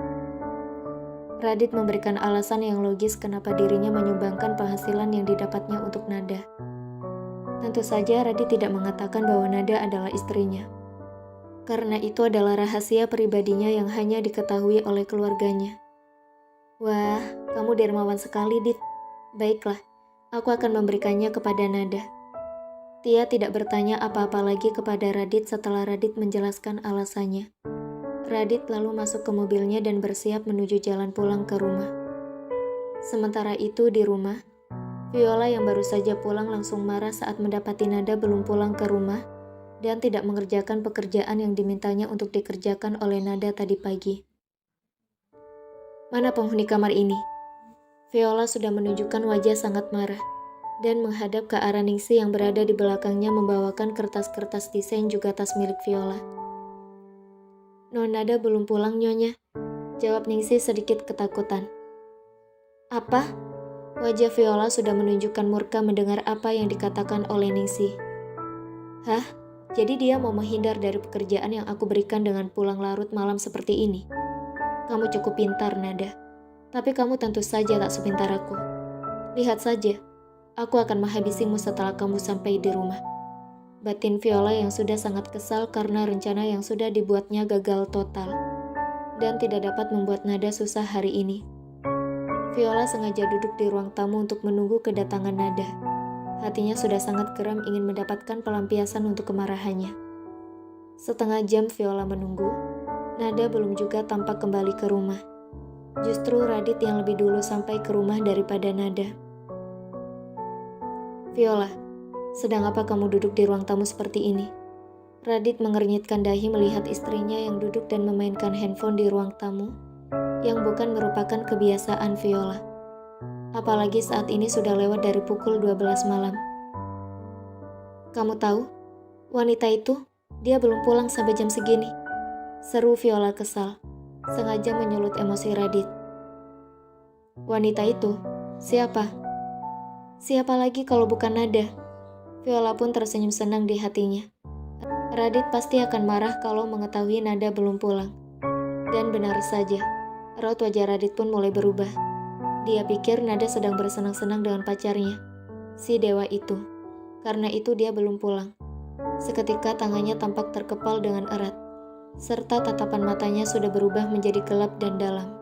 Radit memberikan alasan yang logis kenapa dirinya menyumbangkan penghasilan yang didapatnya untuk Nada. Tentu saja Radit tidak mengatakan bahwa Nada adalah istrinya, karena itu adalah rahasia pribadinya yang hanya diketahui oleh keluarganya. Wah, kamu dermawan sekali, Dit. Baiklah, aku akan memberikannya kepada Nada. Tia tidak bertanya apa-apa lagi kepada Radit setelah Radit menjelaskan alasannya. Radit lalu masuk ke mobilnya dan bersiap menuju jalan pulang ke rumah. Sementara itu di rumah, Viola yang baru saja pulang langsung marah saat mendapati Nada belum pulang ke rumah dan tidak mengerjakan pekerjaan yang dimintanya untuk dikerjakan oleh Nada tadi pagi. Mana penghuni kamar ini? Viola sudah menunjukkan wajah sangat marah dan menghadap ke arah Ningsi yang berada di belakangnya membawakan kertas-kertas desain juga tas milik Viola. Nada belum pulang, Nyonya, jawab Ningsi sedikit ketakutan. Apa? Wajah Viola sudah menunjukkan murka mendengar apa yang dikatakan oleh Ningsi. Hah? Jadi dia mau menghindar dari pekerjaan yang aku berikan dengan pulang larut malam seperti ini? Kamu cukup pintar, Nada. Tapi kamu tentu saja tak sepintar aku. Lihat saja, aku akan menghabisimu setelah kamu sampai di rumah. Batin Viola yang sudah sangat kesal karena rencana yang sudah dibuatnya gagal total dan tidak dapat membuat Nada susah hari ini. Viola sengaja duduk di ruang tamu untuk menunggu kedatangan Nada. Hatinya sudah sangat geram ingin mendapatkan pelampiasan untuk kemarahannya. Setengah jam Viola menunggu, Nada belum juga tampak kembali ke rumah. Justru Radit yang lebih dulu sampai ke rumah daripada Nada. Viola, sedang apa kamu duduk di ruang tamu seperti ini? Radit mengernyitkan dahi melihat istrinya yang duduk dan memainkan handphone di ruang tamu, yang bukan merupakan kebiasaan Viola. Apalagi saat ini sudah lewat dari pukul 12 malam. Kamu tahu, wanita itu, dia belum pulang sampai jam segini. Seru Viola kesal, sengaja menyulut emosi Radit. Wanita itu, siapa? Siapa lagi kalau bukan Nada? Viola pun tersenyum senang di hatinya. Radit pasti akan marah kalau mengetahui Nada belum pulang. Dan benar saja, raut wajah Radit pun mulai berubah. Dia pikir Nada sedang bersenang-senang dengan pacarnya, si dewa itu. Karena itu dia belum pulang. Seketika tangannya tampak terkepal dengan erat, serta tatapan matanya sudah berubah menjadi gelap dan dalam.